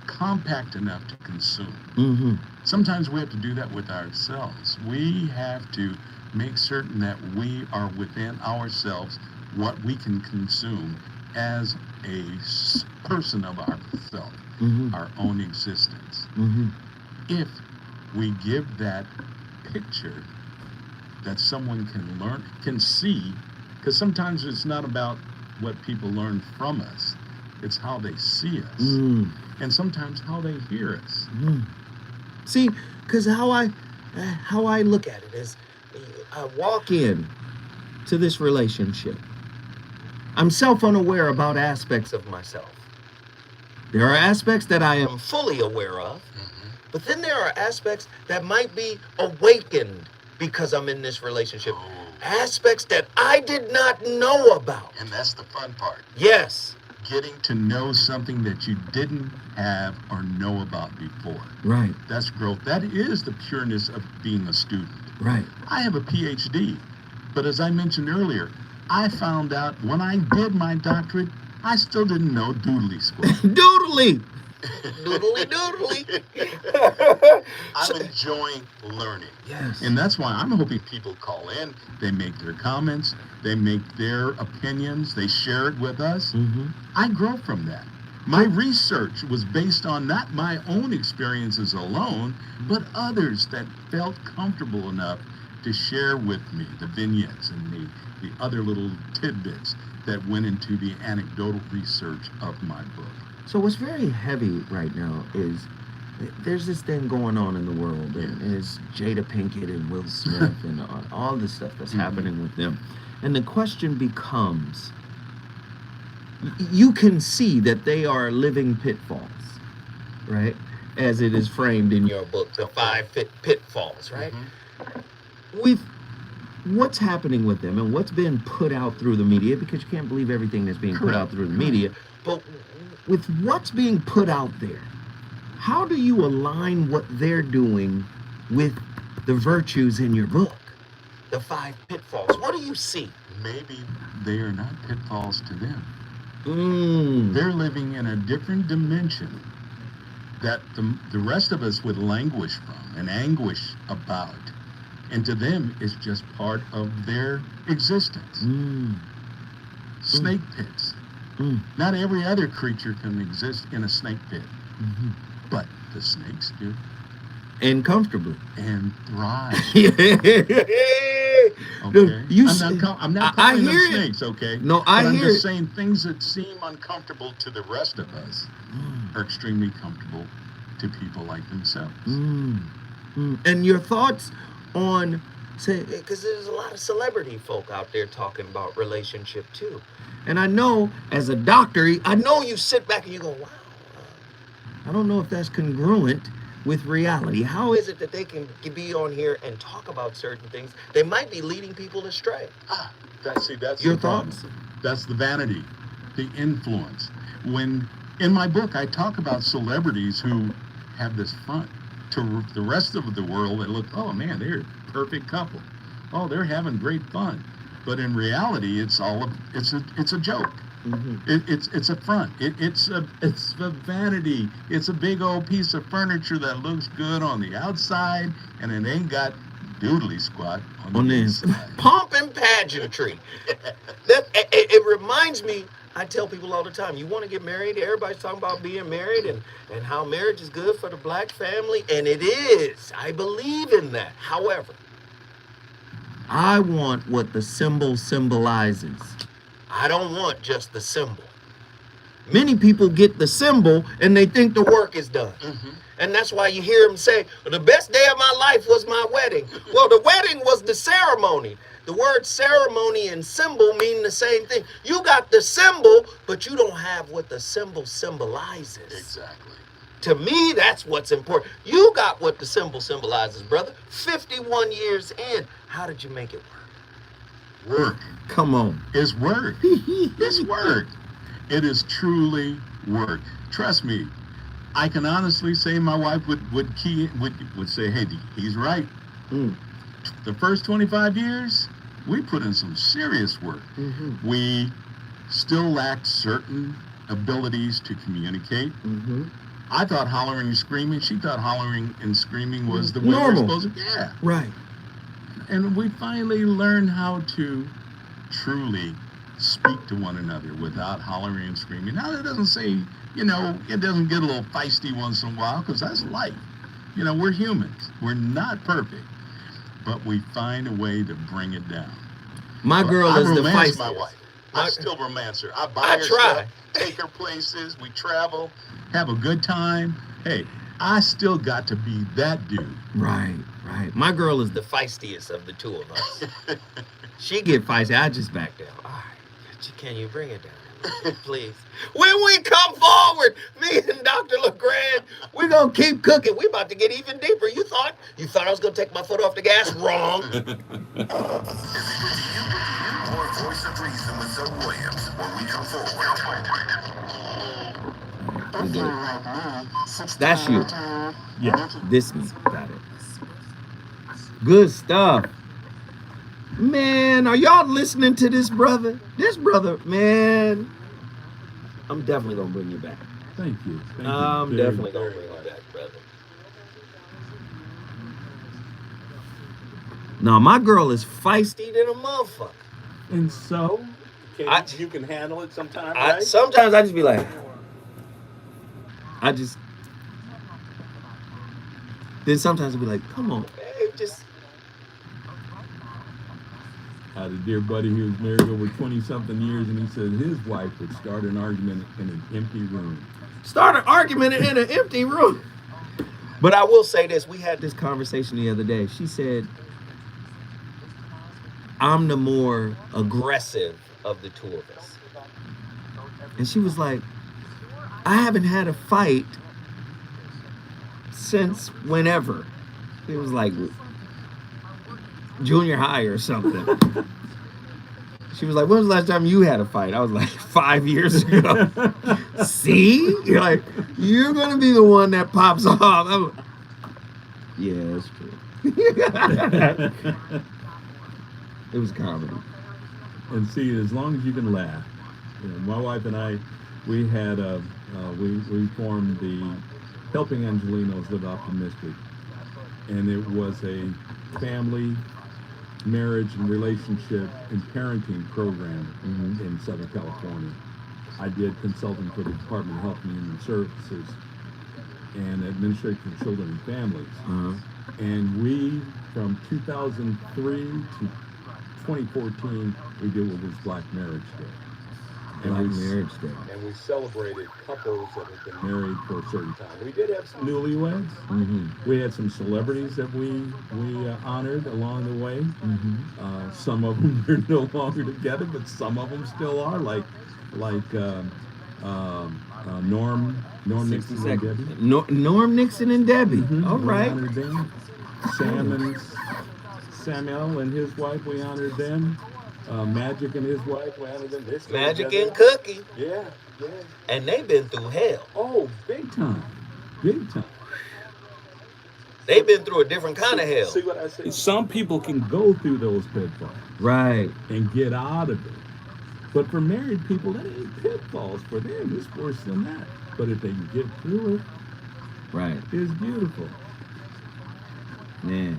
Speaker 6: compact enough to consume. Sometimes we have to do that with ourselves. We have to make certain that we are within ourselves what we can consume as a person of ourself, our own existence. If we give that picture that someone can learn, can see, because sometimes it's not about what people learn from us, it's how they see us, and sometimes how they hear us.
Speaker 3: See, because how I look at it is, I walk in to this relationship. I'm self-unaware about aspects of myself. There are aspects that I am fully aware of, but then there are aspects that might be awakened because I'm in this relationship. Aspects that I did not know about.
Speaker 6: And that's the fun part.
Speaker 3: Yes.
Speaker 6: Getting to know something that you didn't have or know about before.
Speaker 3: Right.
Speaker 6: That's growth. That is the pureness of being a student.
Speaker 3: Right.
Speaker 6: I have a PhD, but as I mentioned earlier, I found out when I did my doctorate, I still didn't know doodly square.
Speaker 3: Doodly. Doodly doodly.
Speaker 4: I'm enjoying learning.
Speaker 3: Yes.
Speaker 4: And that's why I'm hoping people call in, they make their comments, they make their opinions, they share it with us.
Speaker 3: Mm-hmm.
Speaker 4: I grow from that. My research was based on not my own experiences alone, but others that felt comfortable enough to share with me the vignettes and the other little tidbits that went into the anecdotal research of my book.
Speaker 3: So what's very heavy right now is there's this thing going on in the world, and it's Jada Pinkett and Will Smith and all the stuff that's happening with them. And the question becomes, you can see that they are living pitfalls, right? As it is framed in your book, the 5 pitfalls, right? With what's happening with them and what's been put out through the media, because you can't believe everything that's being put out through the media, but with what's being put out there, how do you align what they're doing with the virtues in your book, the 5 pitfalls? What do you see?
Speaker 4: Maybe they are not pitfalls to them.
Speaker 3: Mm.
Speaker 4: They're living in a different dimension that the rest of us would languish from and anguish about. And to them, it's just part of their existence. Snake pits. Not every other creature can exist in a snake pit. But the snakes do.
Speaker 3: And comfortably.
Speaker 4: And thrive.
Speaker 3: Okay.
Speaker 4: I'm not calling them snakes, okay?
Speaker 3: No,
Speaker 4: but I'm
Speaker 3: hear
Speaker 4: just saying things that seem uncomfortable to the rest of us are extremely comfortable to people like themselves.
Speaker 3: And your thoughts on, say, because there's a lot of celebrity folk out there talking about relationship too. And I know as a doctor, I know you sit back and you go, wow, I don't know if that's congruent with reality. How is it that they can be on here and talk about certain things? They might be leading people astray.
Speaker 4: That's
Speaker 3: your
Speaker 4: the problem.
Speaker 3: thoughts.
Speaker 4: That's the vanity, the influence. When in my book I talk about celebrities who have this front to the rest of the world, and look, oh man, they're a perfect couple. Oh, they're having great fun. But in reality, it's a joke. It's a front. It's a vanity. It's a big old piece of furniture that looks good on the outside, and it ain't got doodly squat on the inside.
Speaker 3: Pomp and pageantry. It reminds me. I tell people all the time, you want to get married? Everybody's talking about being married and how marriage is good for the black family, and it is. I believe in that. However, I want what the symbol symbolizes. I don't want just the symbol. Many people get the symbol and they think the work is done. And that's why you hear them say, well, the best day of my life was my wedding. Well, the wedding was the ceremony. The word ceremony and symbol mean the same thing. You got the symbol, but you don't have what the symbol symbolizes.
Speaker 4: Exactly.
Speaker 3: To me, that's what's important. You got what the symbol symbolizes, brother. 51 years in. How did you make it work?
Speaker 4: Work.
Speaker 3: Come on.
Speaker 4: It's work. It's work. It is truly work. Trust me. I can honestly say my wife would say, hey, he's right. The first 25 years, we put in some serious work. We still lacked certain abilities to communicate. I thought hollering and screaming. She thought hollering and screaming was the way we're supposed to. Yeah.
Speaker 3: Right.
Speaker 4: And we finally learned how to truly speak to one another without hollering and screaming. Now, that doesn't say, it doesn't get a little feisty once in a while, because that's life. We're humans. We're not perfect. But we find a way to bring it down.
Speaker 3: My girl is the feisty.
Speaker 4: My wife. I still romance her. I buy her stuff, take her places, we travel, have a good time. Hey, I still got to be that dude.
Speaker 3: Right. My girl is the feistiest of the two of us. She get feisty. I just back down. All right. Can you bring it down, please? When we come forward, me and Dr. LaGrande, we're going to keep cooking. We're about to get even deeper. You thought I was going to take my foot off the gas? Wrong.
Speaker 5: More Voice of Reason with Zoe Williams when we come forward.
Speaker 3: We did it. That's you.
Speaker 6: Yeah.
Speaker 3: This me. Got it. Good stuff. Man, are y'all listening to this brother? This brother, man, I'm definitely going to bring you back.
Speaker 6: Thank you. Thank you.
Speaker 3: I'm
Speaker 6: very,
Speaker 3: definitely gonna
Speaker 6: very
Speaker 3: bring
Speaker 6: much.
Speaker 3: it back, brother. No, my girl is feisty than a motherfucker.
Speaker 6: And so,
Speaker 3: I-
Speaker 6: you can handle it sometime,
Speaker 3: I
Speaker 6: right?
Speaker 3: sometimes I just be like, I just. Then sometimes I'll be like, come on, babe, just
Speaker 6: Had a dear buddy who was married over 20 something years, and he said his wife would start an argument in an empty room.
Speaker 3: start an argument in an empty room. But I will say this: we had this conversation the other day. She said, "I'm the more aggressive of the two of us," and she was like, "I haven't had a fight since whenever." It was like junior high or something. She was like, "When was the last time you had a fight?" I was like, 5 years ago. See? You're like, you're going to be the one that pops off. Yeah, it's true. It was comedy.
Speaker 6: And see, as long as you can laugh. You know, my wife and I, we had we formed the Helping Angelinos Live Optimistic, and it was a family, marriage, and relationship and parenting program in Southern California. I did consulting for the Department of Health and Human Services and Administration for Children and Families.
Speaker 3: Uh-huh.
Speaker 6: And we, from 2003 to 2014, we did what was Black Marriage Day.
Speaker 3: Black Marriage Day.
Speaker 6: And we celebrated couples that had been married for a certain time. We did have some newlyweds.
Speaker 3: Mm-hmm.
Speaker 6: We had some celebrities that we honored along the way.
Speaker 3: Mm-hmm.
Speaker 6: Some of them are no longer together, but some of them still are, like Norm Nixon and Debbie.
Speaker 3: Norm Nixon and Debbie. All
Speaker 6: We
Speaker 3: right.
Speaker 6: honored them. Samuel and his wife, we honored them. Magic and his wife, we honored them. They're still
Speaker 3: Magic
Speaker 6: together.
Speaker 3: and Cookie.
Speaker 6: Yeah.
Speaker 3: And they've been through hell.
Speaker 6: Oh, big time.
Speaker 3: They've been through a different kind of hell.
Speaker 6: See what I say? Some people can go through those pitfalls
Speaker 3: Right.
Speaker 6: and get out of it. But for married people, that ain't pitfalls. For them, it's worse than that. But if they can get through it,
Speaker 3: Right.
Speaker 6: it's beautiful.
Speaker 3: Man.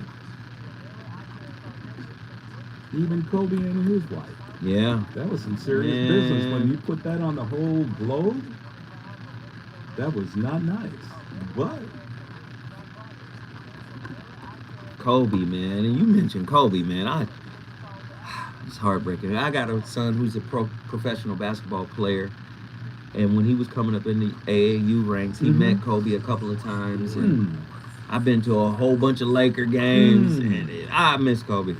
Speaker 6: Even Kobe and his wife.
Speaker 3: Yeah.
Speaker 6: That was some serious
Speaker 3: Man.
Speaker 6: business. When you put that on the whole globe, that was not nice. But
Speaker 3: Kobe, man. And you mentioned Kobe, man. It's heartbreaking. I got a son who's a professional basketball player. And when he was coming up in the AAU ranks, he met Kobe a couple of times. And I've been to a whole bunch of Laker games. And I miss Kobe.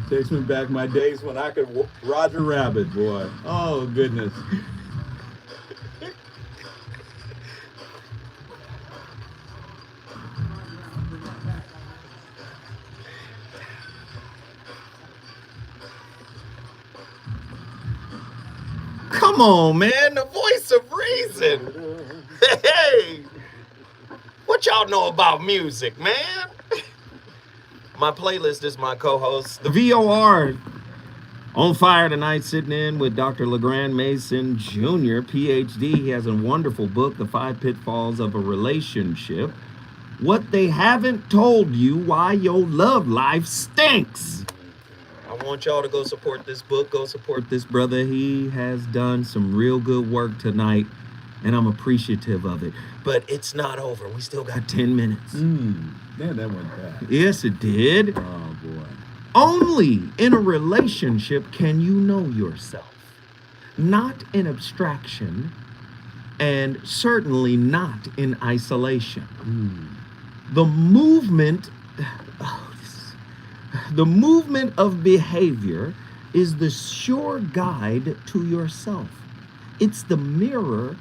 Speaker 6: Takes me back my days when I could Roger Rabbit, boy. Oh, goodness.
Speaker 3: Come on, man. The voice of reason. Hey. What y'all know about music, man? My playlist is my co-host, the VOR. On fire tonight, sitting in with Dr. LaGrande Mason Jr., PhD. He has a wonderful book, The 5 Pitfalls of a Relationship. What they haven't told you, why your love life stinks. I want y'all to go support this book. Go support this brother. He has done some real good work tonight, and I'm appreciative of it. But it's not over. We still got 10 minutes.
Speaker 6: Man, that went bad.
Speaker 3: Yes, it did.
Speaker 6: Oh, boy.
Speaker 3: Only in a relationship can you know yourself. Not in abstraction, and certainly not in isolation. The movement of behavior is the sure guide to yourself. It's the mirror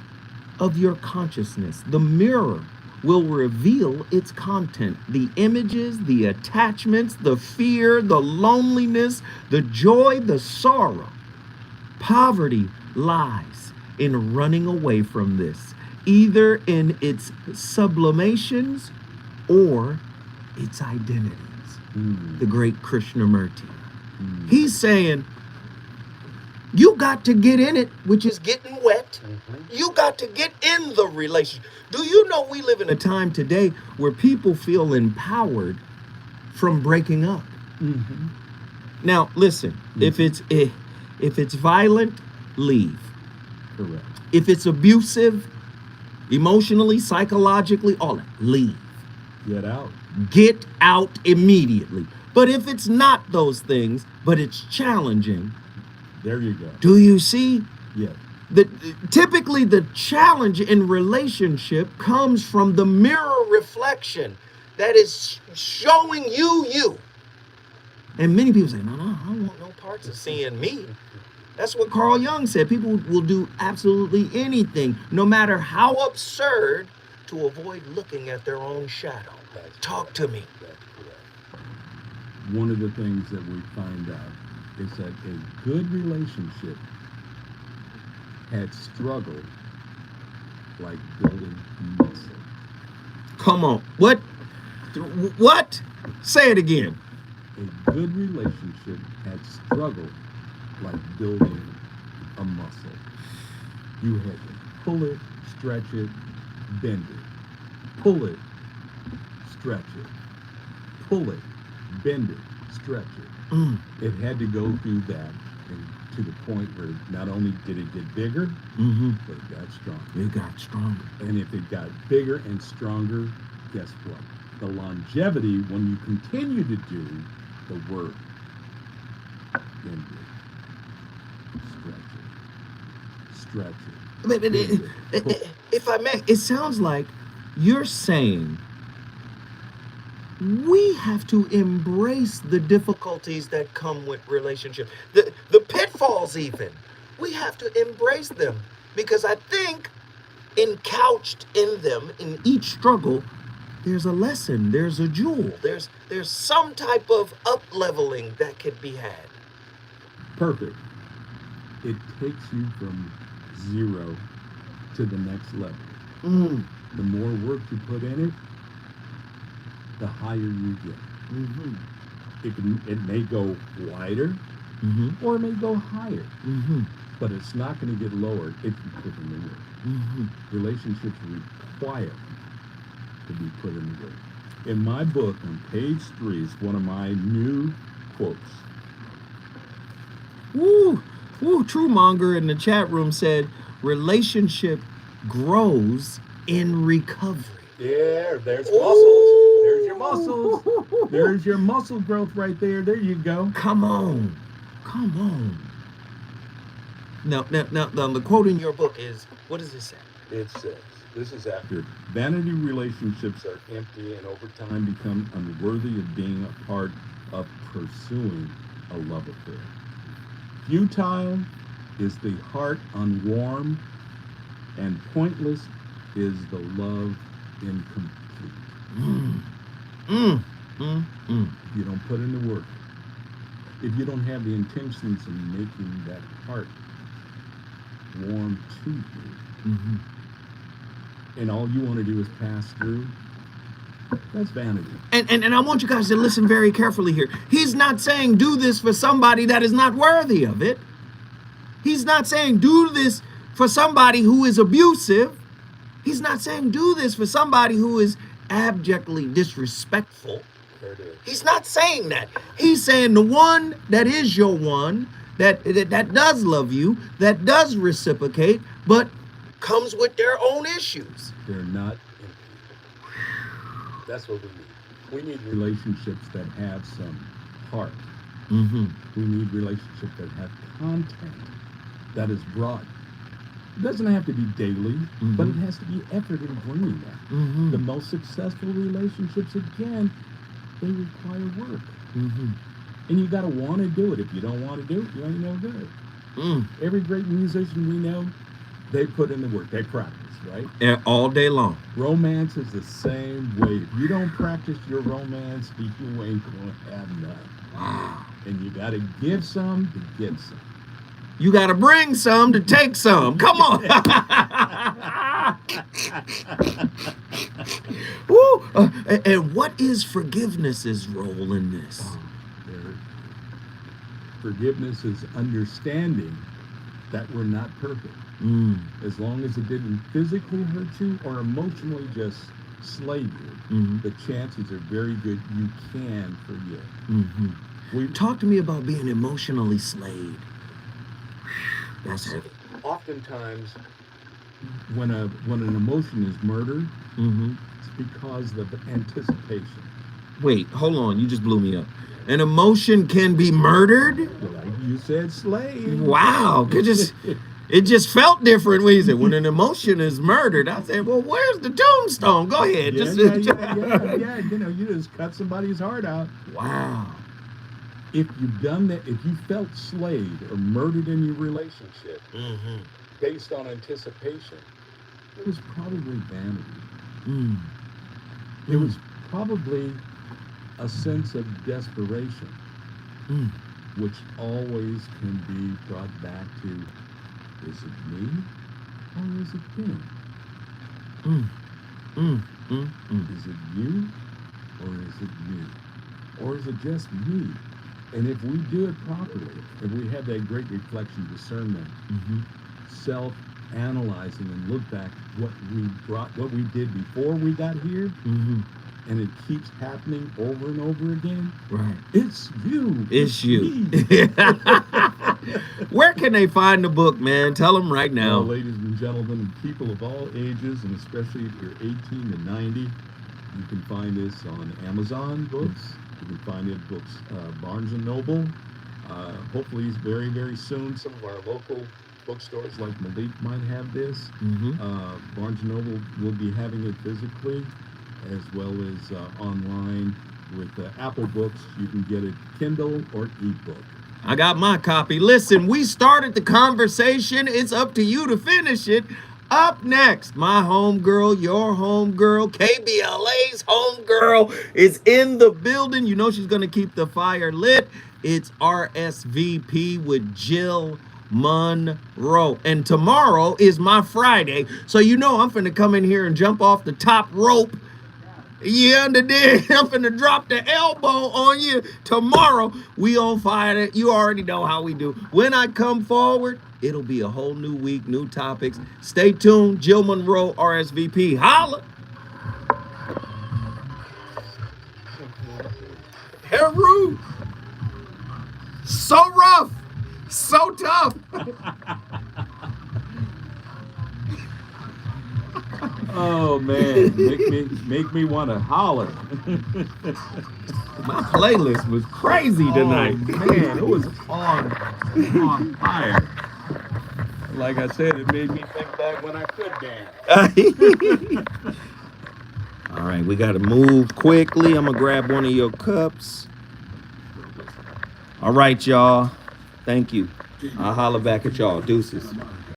Speaker 3: of your consciousness. The mirror will reveal its content, the images, the attachments, the fear, the loneliness, the joy, the sorrow. Poverty lies in running away from this, either in its sublimations or its identities. The great Krishnamurti. He's saying, you got to get in it, which is getting wet. You got to get in the relationship. Do you know we live in a time today where people feel empowered from breaking up? Now, listen, if it's violent, leave.
Speaker 6: Correct.
Speaker 3: If it's abusive, emotionally, psychologically, all that, leave.
Speaker 6: Get out.
Speaker 3: Get out immediately. But if it's not those things, but it's challenging,
Speaker 6: There you go.
Speaker 3: do you see?
Speaker 6: Yes.
Speaker 3: Typically the challenge in relationship comes from the mirror reflection that is showing you. And many people say, no, I don't want no parts of seeing me. That's what Carl Jung said. People will do absolutely anything, no matter how absurd, to avoid looking at their own shadow. Talk to me.
Speaker 6: That's correct. One of the things that we find out is that a good relationship had struggled like building muscle.
Speaker 3: Come on. What? What? Say it again.
Speaker 6: A good relationship had struggled like building a muscle. You had to pull it, stretch it, bend it. Pull it, stretch it. Pull it, bend it, stretch it. It had to go through that, and to the point where not only did it get bigger, but it got stronger.
Speaker 3: It got stronger.
Speaker 6: And if it got bigger and stronger, guess what? The longevity, when you continue to do the work, bend it, stretch it, bend it.
Speaker 3: If I may, it sounds like you're saying we have to embrace the difficulties that come with relationship, the pitfalls even. We have to embrace them, because I think encouched in them, in each struggle, there's a lesson, there's a jewel, there's some type of up-leveling that could be had.
Speaker 6: Perfect. It takes you from zero to the next level. The more work you put in it, the higher you get. It may go wider, or it may go higher, but it's not going to get lower if you put in the work. Relationships require to be put in the work. In my book, on page 3, is one of my new quotes.
Speaker 3: True Monger in the chat room said, relationship grows in recovery.
Speaker 6: Yeah, there's muscles. There's your muscles. There's your muscle growth right there. There you go.
Speaker 3: Come on. Now, the quote in your book is, what does it say?
Speaker 6: It says, this is after vanity relationships are empty and over time become unworthy of being a part of pursuing a love affair. Futile is the heart unwarmed, and pointless is the love incomplete. If you don't put in the work, if you don't have the intentions of making that heart warm to you, and all you want to do is pass through, that's vanity.
Speaker 3: And I want you guys to listen very carefully here. He's not saying do this for somebody that is not worthy of it. He's not saying do this for somebody who is abusive. He's not saying do this for somebody who is abjectly disrespectful.
Speaker 6: There it is.
Speaker 3: He's not saying that. He's saying the one that is your one, that does love you, that does reciprocate, but comes with their own issues.
Speaker 6: They're not empty. That's what we need. We need relationships that have some heart. We need relationships that have content that is brought. It doesn't have to be daily, but it has to be effort in bringing that. The most successful relationships, again, they require work. And you got to want to do it. If you don't want to do it, you ain't no good. Every great musician we know, they put in the work. They practice. right?
Speaker 3: And all day long.
Speaker 6: Romance is the same way. If you don't practice your romance, you ain't gonna have none.
Speaker 3: Wow.
Speaker 6: And you gotta give some to get some.
Speaker 3: You got to bring some to take some. Come on. Woo. And what is forgiveness's role in this?
Speaker 6: Forgiveness is understanding that we're not perfect.
Speaker 3: Mm.
Speaker 6: As long as it didn't physically hurt you or emotionally just slay you,
Speaker 3: Mhm.
Speaker 6: the chances are very good you can forgive.
Speaker 3: Mhm. Talk to me about being emotionally slayed. That's heavy.
Speaker 6: Oftentimes, when an emotion is murdered,
Speaker 3: Mm-hmm.
Speaker 6: it's because of anticipation.
Speaker 3: Wait, hold on. You just blew me up. An emotion can be murdered?
Speaker 6: Like you said, slave.
Speaker 3: Wow. It just felt different when you said, when an emotion is murdered. I said, well, where's the tombstone? Go ahead.
Speaker 6: Yeah. You know, you just cut somebody's heart out.
Speaker 3: Wow.
Speaker 6: If you've done that, if you felt slayed or murdered in your relationship
Speaker 3: Mm-hmm.
Speaker 6: based on anticipation, it was probably vanity.
Speaker 3: Mm.
Speaker 6: It was probably a sense of desperation,
Speaker 3: Mm.
Speaker 6: which always can be brought back to, is it me or is it him?
Speaker 3: Mm. Mm. Mm. Mm.
Speaker 6: Is it you or is it me? Or is it just me? And if we do it properly, if we have that great reflection discernment,
Speaker 3: Mm-hmm.
Speaker 6: self-analyzing and look back what we did before we got here,
Speaker 3: Mm-hmm.
Speaker 6: and it keeps happening over and over again.
Speaker 3: Right.
Speaker 6: It's you.
Speaker 3: It's you.
Speaker 6: Me.
Speaker 3: Where can they find the book, man? Tell them right now.
Speaker 6: Well, ladies and gentlemen, people of all ages, and especially if you're 18 to 90, you can find this on Amazon Books. You can find it at Barnes and Noble. Hopefully, very, very soon, some of our local bookstores like Malik might have this.
Speaker 3: Mm-hmm.
Speaker 6: Barnes and Noble will be having it physically, as well as online with Apple Books. You can get it Kindle or ebook.
Speaker 3: I got my copy. Listen, we started the conversation. It's up to you to finish it. Up next, my homegirl, your homegirl, KBLA's homegirl is in the building. You know she's going to keep the fire lit. It's RSVP with Jill Monroe. And tomorrow is my Friday. So you know I'm finna come in here and jump off the top rope. Yeah, I'm finna drop the elbow on you tomorrow. We on fire. You already know how we do. When I come forward, it'll be a whole new week, new topics. Stay tuned. Jill Monroe, RSVP. Holla. Heru. So rough. So tough.
Speaker 6: Oh man, make me want to holler.
Speaker 3: My playlist was crazy tonight.
Speaker 6: Oh, man, it was on fire. Like I said, it made me think back when I could dance.
Speaker 3: All right, we got to move quickly. I'm going to grab one of your cups. All right, y'all. Thank you. I'll holler back at y'all. Deuces.